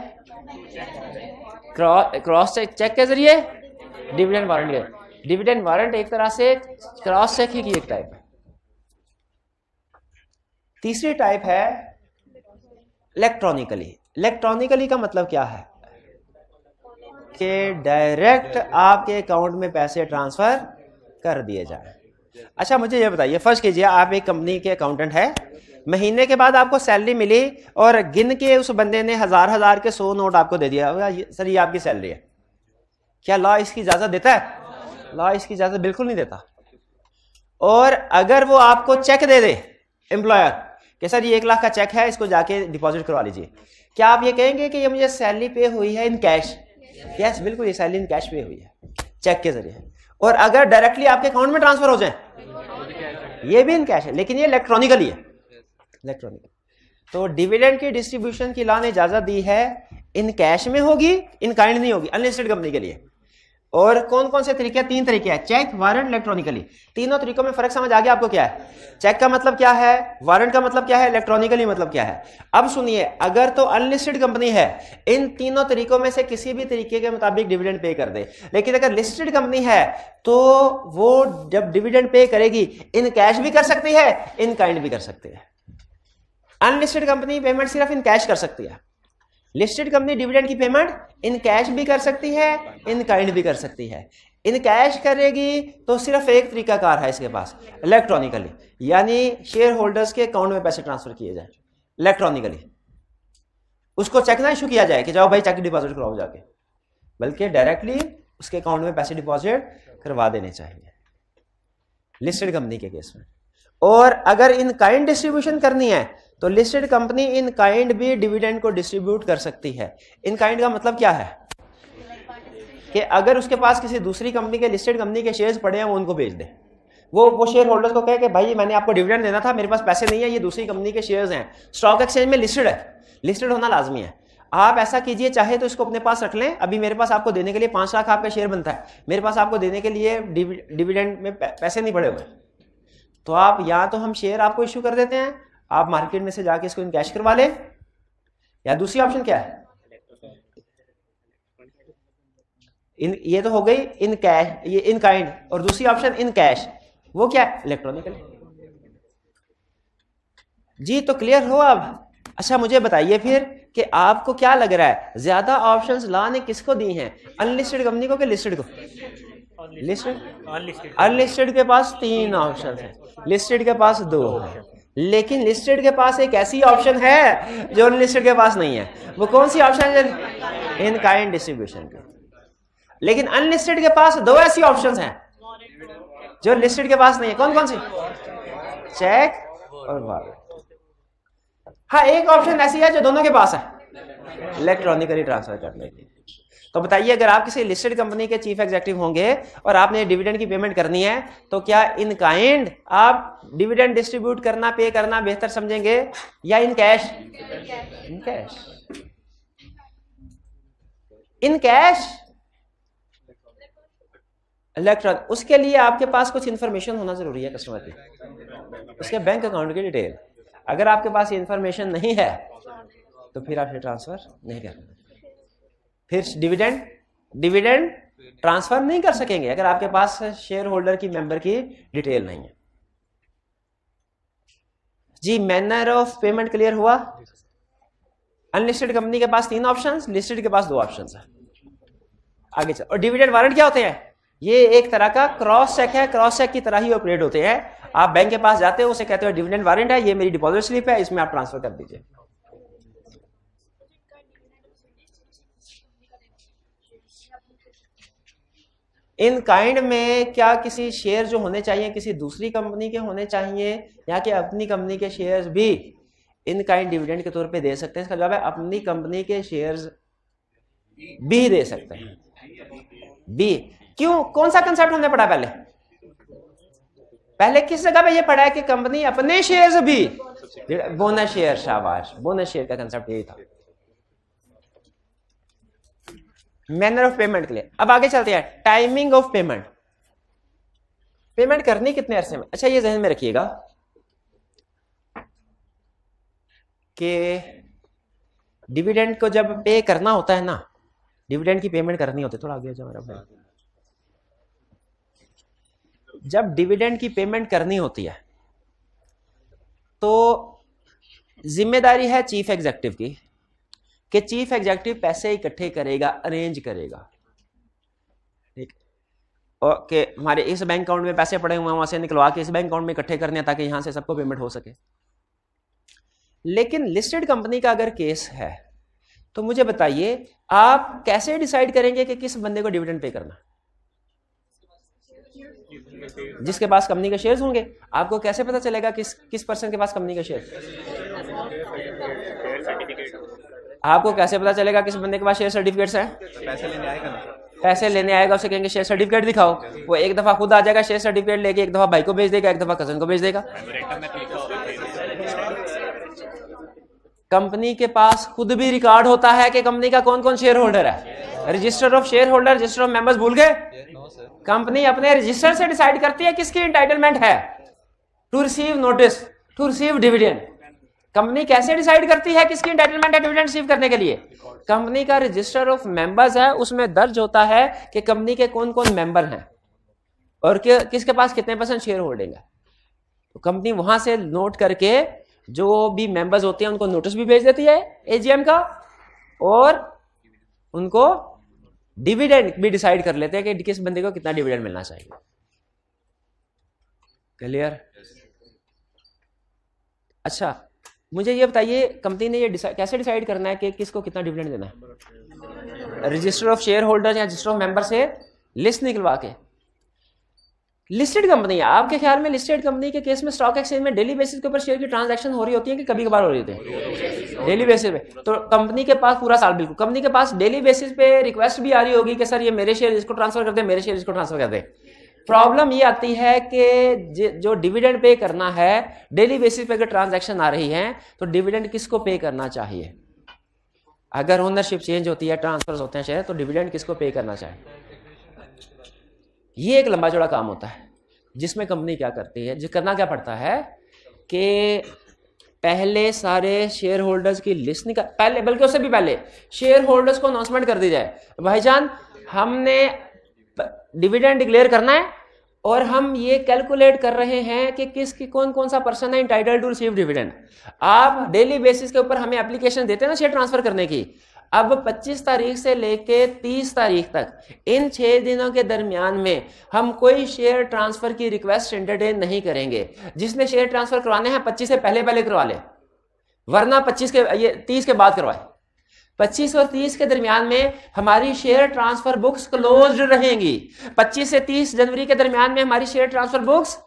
क्रॉस चेक के जरिए, डिविडेंड वारंट के। डिविडेंड वारंट एक तरह से क्रॉस चेक ही की एक टाइप है। तीसरी टाइप है इलेक्ट्रॉनिकली। इलेक्ट्रॉनिकली का मतलब क्या है? कि डायरेक्ट आपके अकाउंट में पैसे ट्रांसफर कर दिए जाए। अच्छा मुझे ये बताइए, फर्स्ट कीजिए आप एक कंपनी के अकाउंटेंट है, महीने के बाद आपको सैलरी मिली और गिन के उस बंदे ने 1000 के 100 नोट आपको दे दिया, सर ये आपकी सैलरी है। क्या लॉ इसकी इजाजत देता है? लॉ इसकी इजाजत बिल्कुल नहीं देता। और अगर वो आपको चेक दे दे एम्प्लॉयर कि सर ये 1 लाख का चेक है, इसको जाके डिपॉजिट करवा लीजिए, क्या आप ये कहेंगे कि ये मुझे सैलरी पे हुई है इन कैश? यस बिल्कुल, ये सैलरी इन कैश पे हुई है चेक के जरिए। और अगर डायरेक्टली आपके अकाउंट में ट्रांसफर हो जाए ये भी इन कैश है, लेकिन ये इलेक्ट्रॉनिकली है, इलेक्ट्रॉनिकल। तो डिविडेंड की डिस्ट्रीब्यूशन की लॉ ने इजाजत दी है इन कैश में होगी, इन काइंड नहीं होगी अनलिस्टेड कंपनी के लिए। और कौन कौन से तरीके? 3 तरीके हैं, चेक वारंट इलेक्ट्रॉनिकली। तीनों तरीकों में फर्क समझ आ गया आपको क्या है? चेक का मतलब क्या है, वारंट का मतलब क्या है, इलेक्ट्रॉनिकली मतलब क्या है। अब सुनिए, अगर तो अनलिस्टेड कंपनी है इन तीनों तरीकों में से किसी भी तरीके के मुताबिक डिविडेंड पे कर दे, लेकिन अगर लिस्टेड कंपनी है तो वो जब डिविडेंड पे करेगी इन कैश भी कर सकती है, इन काइंड भी कर सकती है। अनलिस्टेड कंपनी पेमेंट सिर्फ इन कैश कर सकती है, लिस्टेड कंपनी डिविडेंड की पेमेंट इन कैश भी कर सकती है, इन काइंड भी कर सकती है। इन कैश करेगी तो सिर्फ एक तरीकाकार है इसके पास, इलेक्ट्रॉनिकली, यानी शेयर होल्डर्स के अकाउंट में पैसे ट्रांसफर किए जाए इलेक्ट्रॉनिकली। उसको चेक ना इशू किया जाए कि जाओ भाई चेक डिपॉजिट कराओ जाके, बल्कि डायरेक्टली उसके अकाउंट में पैसे डिपॉजिट करवा देने चाहिए लिस्टेड कंपनी के केस में। और अगर इन काइंड डिस्ट्रीब्यूशन करनी है तो लिस्टेड कंपनी इन काइंड भी डिविडेंड को डिस्ट्रीब्यूट कर सकती है। इन काइंड का मतलब क्या है कि अगर उसके पास किसी दूसरी कंपनी के लिस्टेड कंपनी के शेयर्स पड़े हैं वो उनको बेच दे, वो शेयर होल्डर्स को कहे कि भाई मैंने आपको डिविडेंड देना था, मेरे पास पैसे नहीं है, ये दूसरी कंपनी के शेयर्स हैं, स्टॉक एक्सचेंज में लिस्टेड है, लिस्टेड होना लाजमी है, आप ऐसा कीजिए, चाहे तो इसको अपने पास रख लें, अभी मेरे पास आपको देने के लिए 5 लाख आपका शेयर बनता है, मेरे पास आपको देने के लिए डिविडेंड में पैसे नहीं पड़े हुए, तो आप या तो हम शेयर आपको इश्यू कर देते हैं, आप मार्केट में से जाके इसको इन कैश करवा लें, या दूसरी ऑप्शन क्या है, ये तो हो गई इन कैश, ये इन काइंड, और दूसरी ऑप्शन इन कैश, वो क्या है, इलेक्ट्रॉनिकल। जी तो क्लियर हो अब? अच्छा मुझे बताइए फिर कि आपको क्या लग रहा है, ज्यादा ऑप्शंस लॉ ने किसको दी हैं, अनलिस्टेड कंपनी को कि लिस्टेड को? लिस्टेड। अनलिस्टेड के पास 3 ऑप्शन है, लिस्टेड के पास 2 है, लेकिन लिस्टेड के पास एक ऐसी ऑप्शन है जो अनलिस्टेड के पास नहीं है। वो कौन सी ऑप्शन है? इन काइंड डिस्ट्रीब्यूशन की। लेकिन अनलिस्टेड के पास 2 ऐसी ऑप्शंस हैं जो लिस्टेड के पास नहीं है। कौन कौन सी? चेक और वारंट। हाँ, एक ऑप्शन ऐसी है जो दोनों के पास है, इलेक्ट्रॉनिकली ट्रांसफर करने की। तो बताइए, अगर आप किसी लिस्टेड कंपनी के चीफ एग्जीक्यूटिव होंगे और आपने डिविडेंड की पेमेंट करनी है, तो क्या इन काइंड आप डिविडेंड डिस्ट्रीब्यूट करना, पे करना बेहतर समझेंगे या in cash? In cash. In cash electron. उसके लिए आपके पास कुछ इंफॉर्मेशन होना जरूरी है कस्टमर की, उसके बैंक अकाउंट की डिटेल। अगर आपके पास ये इंफॉर्मेशन नहीं है तो फिर आप शेयर ट्रांसफर नहीं करना। फिर डिविडेंड ट्रांसफर नहीं कर सकेंगे अगर आपके पास शेयर होल्डर की मेंबर की डिटेल नहीं है। जी, मैनर ऑफ पेमेंट क्लियर हुआ? अनलिस्टेड कंपनी के पास 3 ऑप्शंस, लिस्टेड के पास 2 ऑप्शंस है। आगे चल। और डिविडेंड वारंट क्या होते हैं? ये एक तरह का क्रॉस चेक है, क्रॉस चेक की तरह ही ऑपरेट होते हैं। आप बैंक के पास जाते हो, उसे कहते हो डिविडेंड वारंट है, ये मेरी डिपॉजिट स्लिप है, इसमें आप ट्रांसफर कर दीजिए। इन काइंड में क्या किसी शेयर जो होने चाहिए किसी दूसरी कंपनी के होने चाहिए, या कि अपनी कंपनी के शेयर्स भी इन काइंड डिविडेंड के तौर पे दे सकते हैं? इसका जवाब है अपनी कंपनी के शेयर्स भी दे सकते हैं। बी क्यों? कौन सा कंसेप्ट हमने पढ़ा पहले किस जगह पे ये पढ़ा है कि कंपनी अपने शेयर्स भी? बोनस शेयर, शाबाश, बोनस शेयर का कंसेप्ट यही था। मैनर ऑफ पेमेंट के लिए अब आगे चलते हैं। टाइमिंग ऑफ पेमेंट, पेमेंट करनी कितने अरसे में? अच्छा, ये ध्यान में रखिएगा कि डिविडेंड को जब पे करना होता है ना, डिविडेंड की पेमेंट करनी होती है, थोड़ा आगे जाओ मेरा भाई। जब डिविडेंड की पेमेंट करनी होती है तो जिम्मेदारी है चीफ एग्जीक्यूटिव की कि चीफ एग्जीक्यूटिव पैसे इकट्ठे करेगा, अरेंज करेगा। ठीक, और कि हमारे इस बैंक अकाउंट में पैसे पड़े हुए हैं, वहां से निकलवा के इस बैंक अकाउंट में इकट्ठे करने हैं ताकि यहां से सबको पेमेंट हो सके। लेकिन लिस्टेड कंपनी का अगर केस है तो मुझे बताइए, आप कैसे डिसाइड करेंगे कि किस बंदे को डिविडेंड पे करना? जिसके पास कंपनी के शेयर्स होंगे। आपको कैसे पता चलेगा किस पर्सन के पास कंपनी के शेयर? आपको कैसे पता चलेगा किस बंदे के पास शेयर सर्टिफिकेट्स हैं? पैसे लेने आएगा, उसे कहेंगे शेयर सर्टिफिकेट दिखाओ, वो एक दफा खुद आ जाएगा शेयर सर्टिफिकेट लेके, एक दफा भाई को भेज देगा, एक दफा कजन को भेज देगा। कंपनी के पास खुद भी रिकॉर्ड होता है कि कंपनी का कौन कौन शेयर होल्डर है। Register of share holder, register of members भूल गए? कंपनी अपने रजिस्टर से डिसाइड करती है किसकी एंटाइटलमेंट है to receive notice, to receive dividend. Company कैसे डिसाइड करती है किसकी एंटाइटलमेंट है डिविडेंड रिसीव करने के लिए? कंपनी का रजिस्टर ऑफ मेंबर्स है, उसमें दर्ज होता है कि कंपनी के कौन कौन मेंबर हैं और किसके पास कितने % शेयर होल्डिंग है। तो कंपनी वहां से नोट करके जो भी मेंबर्स होते हैं उनको नोटिस भी भेज देती है एजीएम का, और उनको डिविडेंड भी डिसाइड कर लेते हैं कि किस बंदे को कितना डिविडेंड मिलना चाहिए। क्लियर? अच्छा, मुझे ये बताइए, कंपनी ने ये कैसे डिसाइड करना है कि किसको कितना डिविडेंड देना है? रजिस्टर ऑफ शेयर होल्डर या रजिस्टर ऑफ मेंबर से लिस्ट निकलवा के। लिस्टेड कंपनी है, आपके ख्याल में लिस्टेड कंपनी के केस में स्टॉक एक्सचेंज में डेली बेसिस के ऊपर शेयर की ट्रांजैक्शन हो रही होती है कि कभी कभार हो रही होती है? डेली बेसिस पे। तो कंपनी के पास पूरा साल, बिल्कुल कंपनी के पास डेली बेसिस पे रिक्वेस्ट भी आ रही होगी कि सर ये मेरे शेयर इसको ट्रांसफर कर दे, मेरे शेयर इसको ट्रांसफर कर दे। प्रॉब्लम ये आती है कि जो डिविडेंड पे करना है डेली बेसिस पे अगर ट्रांजैक्शन आ रही है तो डिविडेंड किसको पे करना चाहिए? अगर ओनरशिप चेंज होती है, ट्रांसफर होते हैं शेयर, तो डिविडेंड किसको पे करना चाहिए? ये एक लंबा चौड़ा काम होता है जिसमें कंपनी क्या करती है, जो करना क्या पड़ता है कि पहले सारे शेयर होल्डर्स की लिस्ट निकाल, पहले बल्कि उससे भी पहले शेयर होल्डर्स को अनाउंसमेंट कर दी जाए, भाईजान हमने डिविडेंड डिक्लेयर करना है और हम ये कैलकुलेट कर रहे हैं कि किसकी कौन कौन सा पर्सन है इंटाइटल्ड टू रिसीव डिविडेंड। आप डेली बेसिस के ऊपर हमें एप्लीकेशन देते हैं ना शेयर ट्रांसफर करने की। अब 25 तारीख से लेके 30 तारीख तक इन 6 दिनों के दरमियान में हम कोई शेयर ट्रांसफर की रिक्वेस्ट एंटरटेन नहीं करेंगे। जिसने शेयर ट्रांसफर करवाने हैं 25 से पहले करवा ले, वरना 30 के बाद करवाए। 25 और 30 के दरमियान में हमारी शेयर ट्रांसफर बुक्स क्लोज्ड रहेंगी। 25 से 30 जनवरी के दरमियान में हमारी शेयर ट्रांसफर बुक्स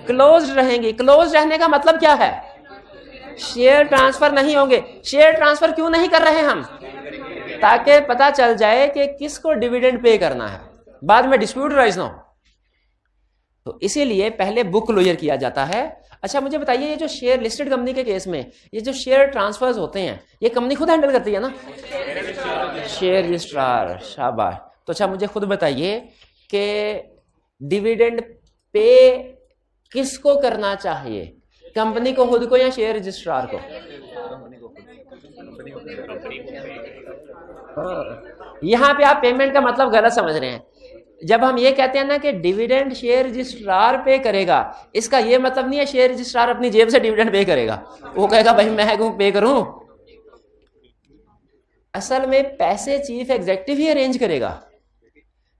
क्लोज्ड रहेंगी। क्लोज रहने का मतलब क्या है? शेयर ट्रांसफर नहीं होंगे। शेयर ट्रांसफर क्यों नहीं कर रहे हम? ताकि पता चल जाए कि किसको डिविडेंड पे करना है, बाद में डिस्प्यूट राइज ना हो। तो इसीलिए पहले बुक क्लोजर किया जाता है। अच्छा, मुझे बताइए, ये जो शेयर लिस्टेड कंपनी के केस में ये जो शेयर ट्रांसफर्स होते हैं ये कंपनी खुद हैंडल करती है ना? शेयर रजिस्ट्रार, शाबाश। तो अच्छा, मुझे खुद बताइए कि डिविडेंड पे किसको करना चाहिए, कंपनी को खुद को या शेयर रजिस्ट्रार को? यहाँ पे आप पेमेंट का मतलब गलत समझ रहे हैं। जब हम ये कहते हैं ना कि डिविडेंड शेयर रजिस्ट्रार पे करेगा, इसका ये मतलब नहीं है शेयर रजिस्ट्रार अपनी जेब से डिविडेंड पे करेगा, वो कहेगा भाई मैं क्यों पे करूं। असल में पैसे चीफ एग्जेक्टिव ही अरेंज करेगा,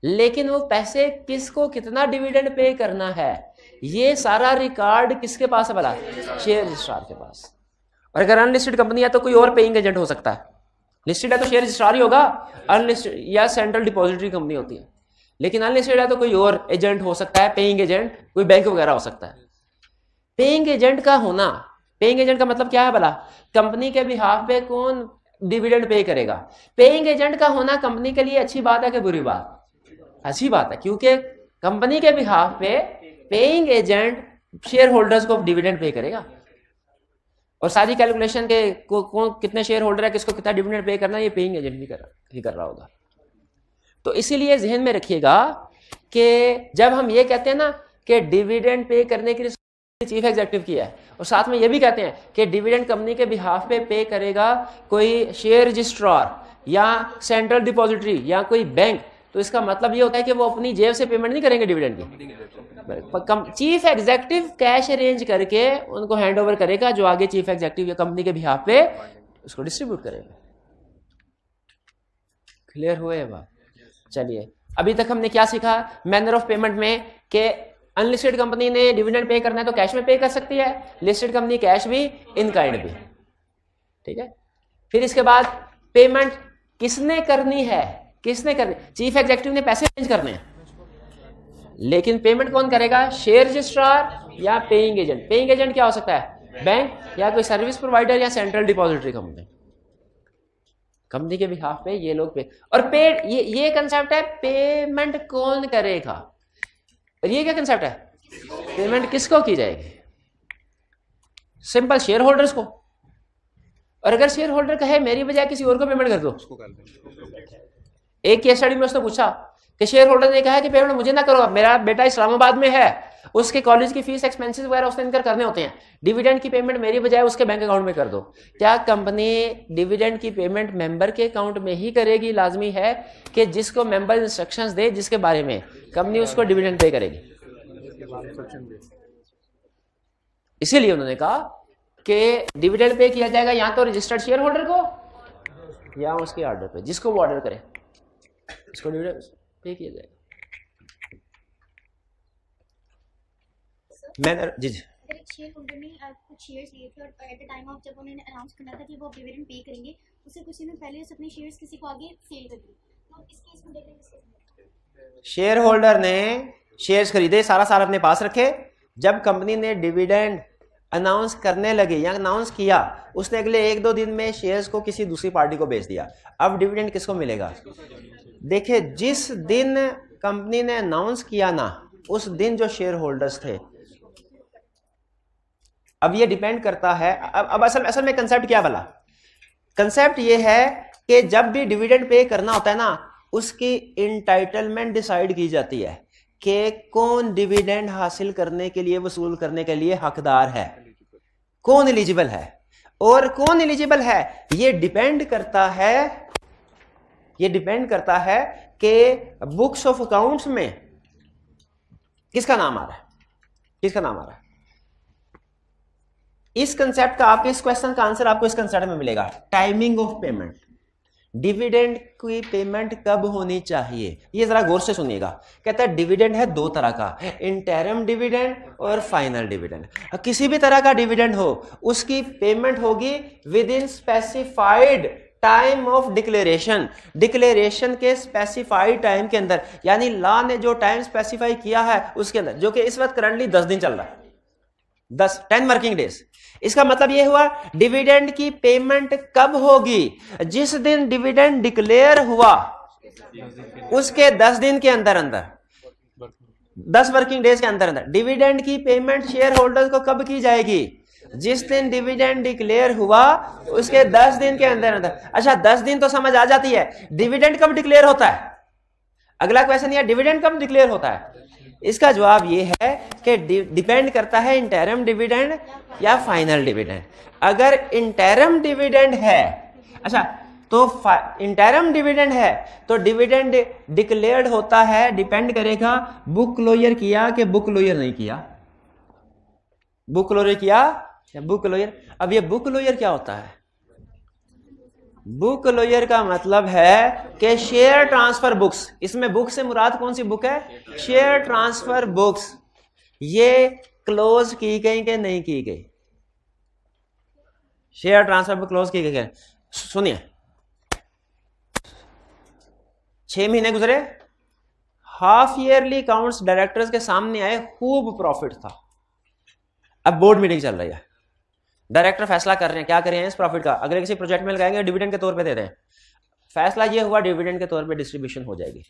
लेकिन वो पैसे किसको कितना डिविडेंड पे करना है ये सारा रिकॉर्ड किसके पास है भला? शेयर रजिस्ट्रार के पास। और अगर अनलिस्टेड कंपनी है तो कोई और पेइंग एजेंट हो सकता है, लिस्टेड है तो शेयर रजिस्ट्रार ही होगा, अनलिस्टेड या सेंट्रल डिपॉजिटरी कंपनी होती है, लेकिन अनलिस्टेड है तो कोई और एजेंट हो सकता है, पेइंग एजेंट कोई बैंक वगैरह हो सकता है। पेइंग एजेंट का होना, पेइंग एजेंट का मतलब क्या है भला? कंपनी के बिहाफ पे कौन डिविडेंड पे करेगा। पेइंग एजेंट का होना कंपनी के लिए अच्छी बात है कि बुरी बात? अच्छी बात है, क्योंकि कंपनी के बिहाफ पे पेइंग एजेंट शेयर होल्डर्स को डिविडेंड पे करेगा और सारी कैलकुलेशन के कौन कितने शेयर होल्डर है, किसको कितना डिविडेंड पे करना, ये पेइंग एजेंट भी कर रहा होगा। तो इसीलिए जहन में रखिएगा कि जब हम ये कहते हैं ना कि डिविडेंड पे करने के लिए चीफ एग्जेक्टिव किया है, और साथ में ये भी कहते हैं कि डिविडेंड कंपनी के बिहाफ पे करेगा कोई शेयर रजिस्ट्रार या सेंट्रल डिपॉजिटरी या कोई बैंक, तो इसका मतलब ये होता है कि वो अपनी जेब से पेमेंट नहीं करेंगे डिविडेंड की। चीफ एग्जेक्टिव कैश अरेंज करके उनको हैंड ओवर करेगा, जो आगे चीफ एग्जेक्टिव या कंपनी के बिहाफ पे उसको डिस्ट्रीब्यूट करेगा। क्लियर हुए बात? चलिए, अभी तक हमने क्या सीखा मैनर ऑफ पेमेंट में कि अनलिस्टेड कंपनी ने डिविडेंड पे करना है तो कैश में पे कर सकती है, लिस्टेड कंपनी कैश भी इन काइंड भी। ठीक है, फिर इसके बाद पेमेंट किसने करनी है, किसने करनी? चीफ एग्जेक्टिव ने पैसे अरेंज करने हैं, लेकिन पेमेंट कौन करेगा? शेयर रजिस्ट्रार या पेइंग एजेंट। पेइंग एजेंट क्या हो सकता है? बैंक या कोई सर्विस प्रोवाइडर या सेंट्रल डिपॉजिटरी कंपनी। कंपनी के बिहाफ पे ये लोग पे, और पे ये कंसेप्ट है पेमेंट कौन करेगा, और ये क्या कंसेप्ट है? पेमेंट किसको की जाएगी? सिंपल, शेयर होल्डर्स को। और अगर शेयर होल्डर कहे मेरी बजाय किसी और को पेमेंट कर दो, एक केस स्टडी में उसने पूछा कि शेयर होल्डर ने कहा कि पेमेंट मुझे ना करो, मेरा बेटा इस्लामाबाद में है, उसके कॉलेज की फीस एक्सपेंसेस वगैरह उसने इनकर करने होते हैं, डिविडेंड की पेमेंट मेरी बजाय उसके बैंक अकाउंट में कर दो। क्या कंपनी डिविडेंड की पेमेंट मेंबर के अकाउंट में ही करेगी? लाजमी है कि जिसको मेंबर इंस्ट्रक्शंस दे जिसके बारे में, कंपनी उसको डिविडेंड पे करेगी। इसीलिए उन्होंने कहा कि डिविडेंड पे किया जाएगा या तो रजिस्टर्ड शेयर होल्डर को या उसके ऑर्डर पे, जिसको वो ऑर्डर करे उसको डिविडेंड पे किया जाएगा। मैंने जी अगर एक शेयर होल्डर ने कुछ शेयर्स लिए थे और एट द टाइम ऑफ जब उन्होंने अनाउंस करना था कि वो डिविडेंड पे करेंगे, उससे कुछ दिन पहले अपने शेयर्स किसी को आगे सेल कर दिए, तो इस केस में देखेंगे शेयर होल्डर ने शेयर्स खरीदे, सारा साल अपने पास रखे, जब कंपनी ने डिविडेंड अनाउंस करने लगे या अनाउंस किया, उसने अगले 1-2 दिन में शेयर्स को किसी दूसरी पार्टी को बेच दिया। अब डिविडेंड किसको मिलेगा? देखिए, जिस दिन कंपनी ने अनाउंस किया ना, उस दिन जो शेयर होल्डर्स थे, अब ये डिपेंड करता है। अब असल में कंसेप्ट क्या भला? कंसेप्ट ये है कि जब भी डिविडेंड पे करना होता है ना, उसकी इंटाइटलमेंट डिसाइड की जाती है कि कौन डिविडेंड हासिल करने के लिए, वसूल करने के लिए हकदार है, कौन एलिजिबल है। और कौन एलिजिबल है ये डिपेंड करता है कि बुक्स ऑफ अकाउंट्स में किसका नाम आ रहा है, किसका नाम आ रहा है। इस कंसेप्ट का, आपके इस क्वेश्चन का आंसर आपको इस कंसेप्ट में मिलेगा, टाइमिंग ऑफ पेमेंट। डिविडेंड की पेमेंट कब होनी चाहिए, ये जरा गौर से सुनिएगा। कहता है डिविडेंड है 2 तरह का, इंटरम डिविडेंड और फाइनल डिविडेंड। किसी भी तरह का डिविडेंड हो, उसकी पेमेंट होगी with in specified time of declaration, declaration के स्पेसिफाइड टाइम के अंदर, यानी लॉ ने जो टाइम स्पेसिफाई किया है उसके अंदर, जो कि इस वक्त करंटली 10 दिन चल रहा है, 10 वर्किंग डेज। इसका मतलब यह हुआ डिविडेंड की पेमेंट कब होगी? जिस दिन डिविडेंड डिक्लेयर हुआ उसके 10 दिन के अंदर अंदर, 10 वर्किंग डेज के अंदर अंदर। डिविडेंड की पेमेंट शेयर होल्डर्स को कब की जाएगी? जिस दिन डिविडेंड डिक्लेयर हुआ उसके 10 दिन के अंदर अंदर। अच्छा, 10 दिन तो समझ आ जाती है, डिविडेंड कब डिक्लेयर होता है? अगला क्वेश्चन ये, डिविडेंड कब डिक्लेयर होता है? इसका जवाब ये है कि डिपेंड करता है इंटरम डिविडेंड या फाइनल डिविडेंड। अगर इंटरम डिविडेंड है, अच्छा, तो इंटरम डिविडेंड है तो डिविडेंड डिक्लेयर्ड होता है, डिपेंड करेगा बुक क्लोजर किया कि बुक क्लोजर नहीं किया, बुक क्लोजर किया या बुक क्लोजर। अब ये बुक क्लोजर क्या होता है? बुक क्लोजर का मतलब है कि शेयर ट्रांसफर बुक्स, इसमें बुक से मुराद कौन सी बुक है? शेयर ट्रांसफर बुक्स, ये क्लोज की गई कि नहीं की गई? शेयर ट्रांसफर बुक क्लोज की गई। सुनिए, 6 महीने गुजरे, हाफ ईयरली अकाउंट्स डायरेक्टर्स के सामने आए, खूब प्रॉफिट था। अब बोर्ड मीटिंग चल रही है, डायरेक्टर फैसला कर रहे हैं क्या करें इस प्रॉफिट का, अगर किसी प्रोजेक्ट में लगाएंगे डिविडेंड के तौर पे दे दें। फैसला ये हुआ डिविडेंड के तौर पे डिस्ट्रीब्यूशन हो जाएगी।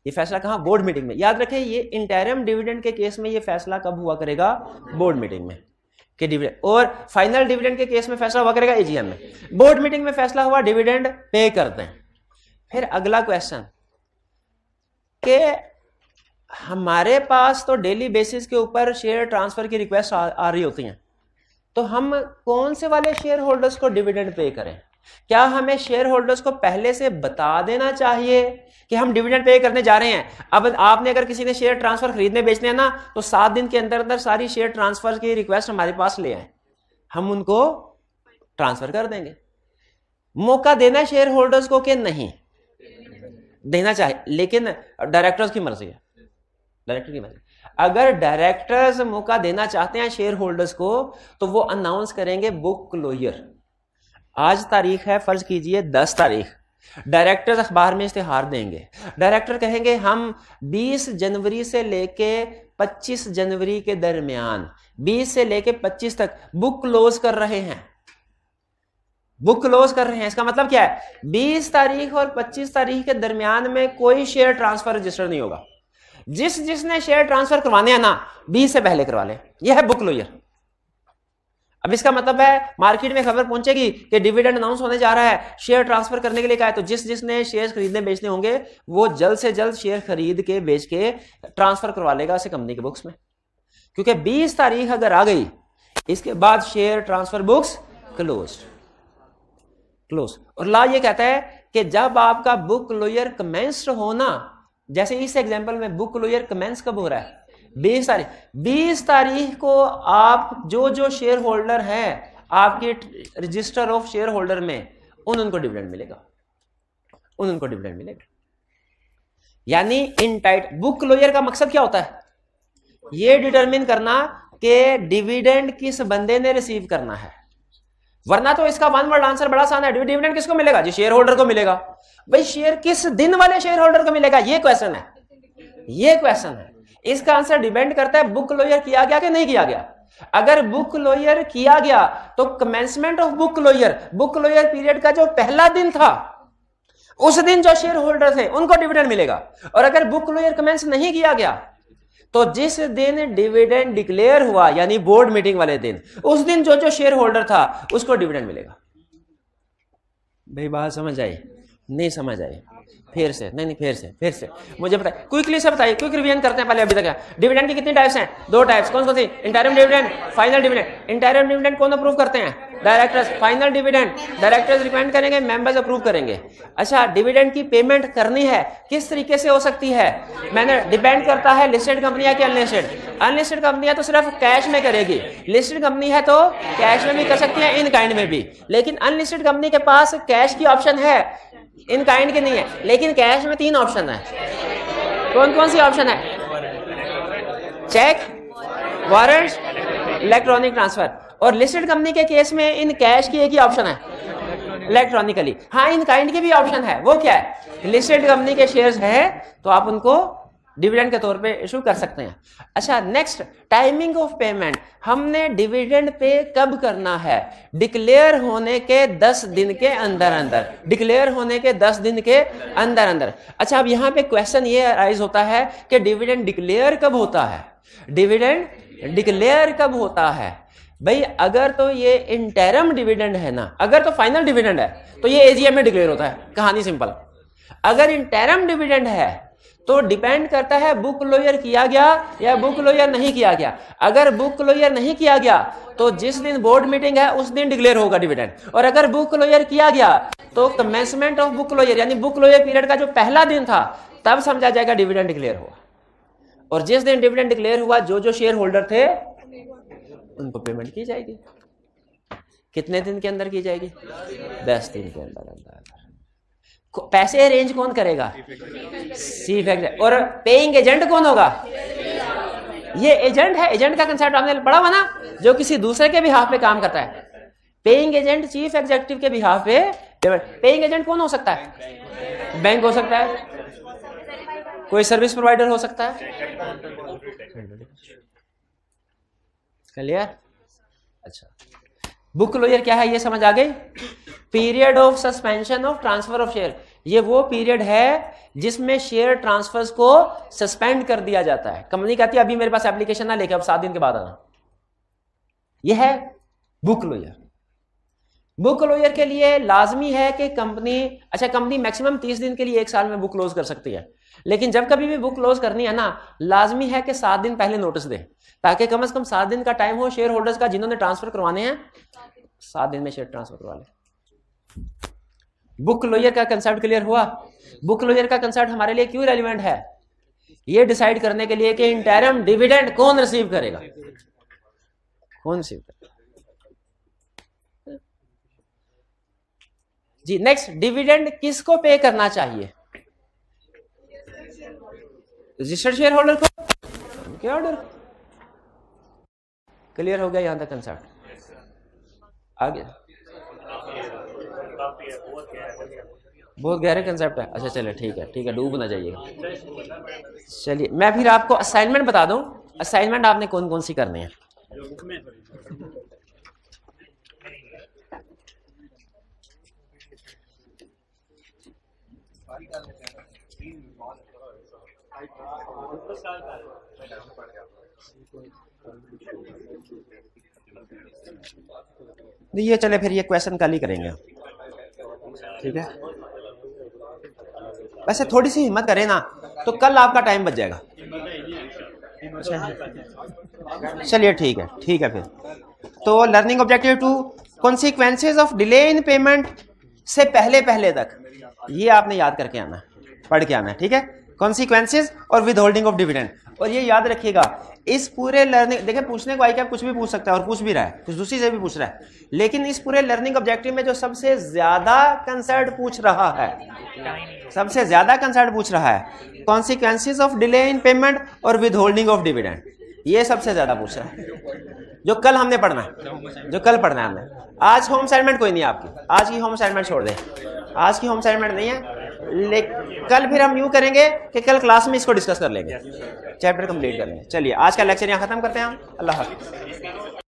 ये फैसला कहां? बोर्ड मीटिंग में। याद रखें, ये इंटरम डिविडेंड के केस में ये फैसला कब हुआ करेगा? बोर्ड मीटिंग में कि डिविडेंड, और फाइनल डिविडेंड के केस में फैसला हुआ करेगा एजीएम में। बोर्ड मीटिंग में फैसला हुआ डिविडेंड पे कर दें। फिर अगला क्वेश्चन कि हमारे पास तो डेली बेसिस के ऊपर शेयर ट्रांसफर की रिक्वेस्ट आ रही होती हैं, तो हम कौन से वाले शेयर होल्डर्स को डिविडेंड पे करें? क्या हमें शेयर होल्डर्स को पहले से बता देना चाहिए कि हम डिविडेंड पे करने जा रहे हैं? अब आपने अगर किसी ने शेयर ट्रांसफर खरीदने बेचने हैं ना, तो 7 दिन के अंदर अंदर सारी शेयर ट्रांसफर की रिक्वेस्ट हमारे पास ले आए, हम उनको ट्रांसफर कर देंगे। मौका देना शेयर होल्डर्स को कि नहीं देना चाहिए, लेकिन डायरेक्टर्स की मर्जी है, डायरेक्टर की मर्जी। अगर डायरेक्टर्स मौका देना चाहते हैं शेयर होल्डर्स को, तो वो अनाउंस करेंगे बुक क्लोजर। आज तारीख है, फर्ज कीजिए 10 तारीख, डायरेक्टर्स अखबार में इश्तिहार देंगे। डायरेक्टर कहेंगे हम 20 जनवरी से लेके 25 जनवरी के दरमियान, 20 से लेके 25 तक बुक क्लोज कर रहे हैं। बुक क्लोज कर रहे हैं, इसका मतलब क्या है? 20 तारीख और 25 तारीख के दरमियान में कोई शेयर ट्रांसफर रजिस्टर नहीं होगा। जिसने शेयर ट्रांसफर करवाने हैं ना, 20 से पहले करवा लें। यह है बुक क्लोजर। अब इसका मतलब है मार्केट में खबर पहुंचेगी कि डिविडेंड अनाउंस होने जा रहा है, शेयर ट्रांसफर करने के लिए कहा है, तो जिसने शेयर खरीदने बेचने होंगे वो जल्द से जल्द शेयर खरीद के बेच के ट्रांसफर करवा लेगा उसे कंपनी के बुक्स में, क्योंकि 20 तारीख अगर आ गई इसके बाद शेयर ट्रांसफर बुक्स क्लोज। और लॉ ये कहता है कि जब आपका बुक क्लोजर कमेंस्ड होना, जैसे इस एग्जांपल में बुक क्लोजर कमेंस कब हो रहा है? 20 तारीख को आप जो शेयर होल्डर हैं आपके रजिस्टर ऑफ शेयर होल्डर में, उनको डिविडेंड मिलेगा, उनको डिविडेंड मिलेगा। यानी इन टाइट बुक क्लोजर का मकसद क्या होता है? ये डिटरमिन करना कि डिविडेंड किस बंदे ने रिसीव करना है, वरना तो इसका वन वर्ड आंसर बड़ा आसान है, डिविडेंड किसको मिलेगा? जी शेयर होल्डर को मिलेगा। भाई शेयर किस दिन वाले शेयर होल्डर को मिलेगा? ये क्वेश्चन है, ये क्वेश्चन है। इसका आंसर डिपेंड करता है बुक क्लोजर किया गया कि नहीं किया गया। अगर बुक क्लोजर किया गया तो commencement of book closure period का जो पहला दिन था, उस दिन जो शेयर होल्डर थे उनको डिविडेंड मिलेगा। और अगर बुक क्लोजर कमेंस नहीं किया गया तो जिस दिन डिविडेंड डिक्लेयर हुआ, यानी बोर्ड मीटिंग वाले दिन, उस दिन जो शेयर होल्डर था उसको डिविडेंड मिलेगा। भाई बात समझ आई? नहीं समझ आई? फिर से नहीं फिर से मुझे बताइए, क्विकली से बताइए, क्विक रिवीजन करते हैं पहले। अभी तक डिविडेंड की कितनी टाइप्स हैं? 2 टाइप्स। कौन सी? Interim dividend, final dividend. Interim dividend कौन अप्रूव करते हैं? Directors. Final dividend directors recommend करेंगे, मेंबर्स अप्रूव करेंगे। अच्छा, डिविडेंड की पेमेंट करनी है, किस तरीके से हो सकती है? मैंने डिपेंड करता है लिस्टेड कंपनी है कि अनलिस्टेड। अनलिस्टेड कंपनी है तो सिर्फ कैश में करेगी, लिस्टेड कंपनी है तो कैश में भी कर सकती है, इन काइंड में भी। लेकिन अनलिस्टेड कंपनी के पास कैश की ऑप्शन है, इन काइंड की नहीं है। लेकिन कैश में 3 ऑप्शन है। कौन कौन सी ऑप्शन है? Cheque, warrant, electronic transfer. और लिस्टेड कंपनी के केस में इन कैश की एक ही ऑप्शन है, इलेक्ट्रॉनिकली। हाँ, इन काइंड की भी ऑप्शन है। वो क्या है? लिस्टेड कंपनी के शेयर्स हैं तो आप उनको डिविडेंड के तौर पे इशू कर सकते हैं। अच्छा, नेक्स्ट, टाइमिंग ऑफ पेमेंट। हमने डिविडेंड पे कब करना है? डिक्लेयर होने के 10 दिन के अंदर अंदर, डिक्लेयर होने के 10 दिन के अंदर अंदर। अच्छा, अब यहाँ पे क्वेश्चन ये अराइज होता है कि डिविडेंड डिक्लेयर कब होता है? डिविडेंड डिक्लेयर कब होता है? भाई अगर तो ये इंटरम डिविडेंड है ना, अगर तो फाइनल डिविडेंड है तो ये एजीएम में डिक्लेयर होता है, कहानी सिंपल। अगर इंटरम डिविडेंड है तो डिपेंड करता है बुक क्लोजर किया गया या बुक क्लोजर नहीं किया गया। अगर बुक क्लोजर नहीं किया गया तो जिस दिन बोर्ड मीटिंग है उस दिन डिक्लेयर होगा डिविडेंड, और अगर बुक क्लोजर किया गया तो कमेंसमेंट ऑफ बुक क्लोजर यानी बुक क्लोजर पीरियड का जो पहला दिन था तब समझा जाएगा डिविडेंड डिक्लेयर हुआ, और जिस दिन डिविडेंड डिक्लेयर हुआ जो जो शेयर होल्डर थे उनको पेमेंट की जाएगी। कितने दिन के अंदर की जाएगी? 10 दिन के अंदर। पैसे अरेंज कौन करेगा? Chief executive. और पेइंग एजेंट कौन होगा? ये एजेंट है। एजेंट का कंसेप्ट आपने पढ़ा हुआ ना, जो किसी दूसरे के बिहाफ पे काम करता है। पेइंग एजेंट चीफ एग्जीक्यूटिव के बिहाफ पे। पेइंग एजेंट कौन हो सकता है? बैंक हो सकता है, कोई सर्विस प्रोवाइडर हो सकता है। क्लियर? अच्छा, बुक क्लोजर क्या है ये समझ आ गई? Period of suspension of transfer of share, ये वो पीरियड है जिसमें शेयर ट्रांसफर्स को सस्पेंड कर दिया जाता है। कंपनी कहती है अभी मेरे पास एप्लीकेशन ना लेके अब 7 दिन के बाद आना, ये है बुक क्लोजर। बुक क्लोजर के लिए लाजमी है कि कंपनी मैक्सिमम 30 दिन के लिए 1 साल में बुक क्लोज कर सकती है, लेकिन जब कभी भी बुक क्लोज करनी है ना, लाजमी है कि 7 दिन पहले नोटिस दे, ताकि कम से कम 7 दिन का टाइम हो शेयर होल्डर्स का जिन्होंने ट्रांसफर करवाने हैं 7 दिन में शेयर ट्रांसफर करवा ले। बुक क्लोजर का कंसेप्ट क्लियर हुआ? बुक क्लोजर का कंसेप्ट हमारे लिए क्यों रेलिवेंट है? ये डिसाइड करने के लिए कि इंटरिम डिविडेंड कौन रिसीव करेगा, कौन रिसीव करेगा। जी नेक्स्ट, डिविडेंड किसको पे करना चाहिए? रजिस्टर्ड शेयर होल्डर को, क्या ऑर्डर? क्लियर हो गया यहां तक कंसेप्ट? आगे बहुत गहरे कंसेप्ट है। अच्छा चलिए ठीक है, डूब ना जाइएगा। चलिए मैं फिर आपको असाइनमेंट बता दूं, असाइनमेंट आपने कौन कौन सी करनी है। ये चले फिर ये क्वेश्चन कल ही करेंगे, ठीक है। वैसे थोड़ी सी हिम्मत करें ना तो कल आपका टाइम बच जाएगा। चलिए ठीक है फिर। तो learning objective 2 consequences of delay in payment से पहले तक ये आपने याद करके आना है, पढ़ के आना है, ठीक है। कॉन्सिक्वेंसेज और विद होल्डिंग ऑफ डिविडेंड, और ये याद रखिएगा इस पूरे लर्निंग, देखिए पूछने को आई क्या कुछ भी पूछ सकता है और पूछ भी रहा है, कुछ दूसरी से भी पूछ रहा है, लेकिन इस पूरे लर्निंग ऑब्जेक्टिव में जो सबसे ज्यादा कंसर्न पूछ रहा है consequences of delay in payment और विद होल्डिंग ऑफ डिविडेंड, ये सबसे ज्यादा पूछ रहा है, जो कल हमने पढ़ना है, हमने। आज होम असाइनमेंट कोई नहीं है आपकी, आज की होम असाइनमेंट छोड़ दें, आज की होम असाइनमेंट नहीं है, लेकिन कल फिर हम यूं करेंगे कि कल क्लास में इसको डिस्कस कर लेंगे, चैप्टर कंप्लीट कर लेंगे। चलिए आज का लेक्चर यहाँ खत्म करते हैं हम। अल्लाह हाफ़िज़।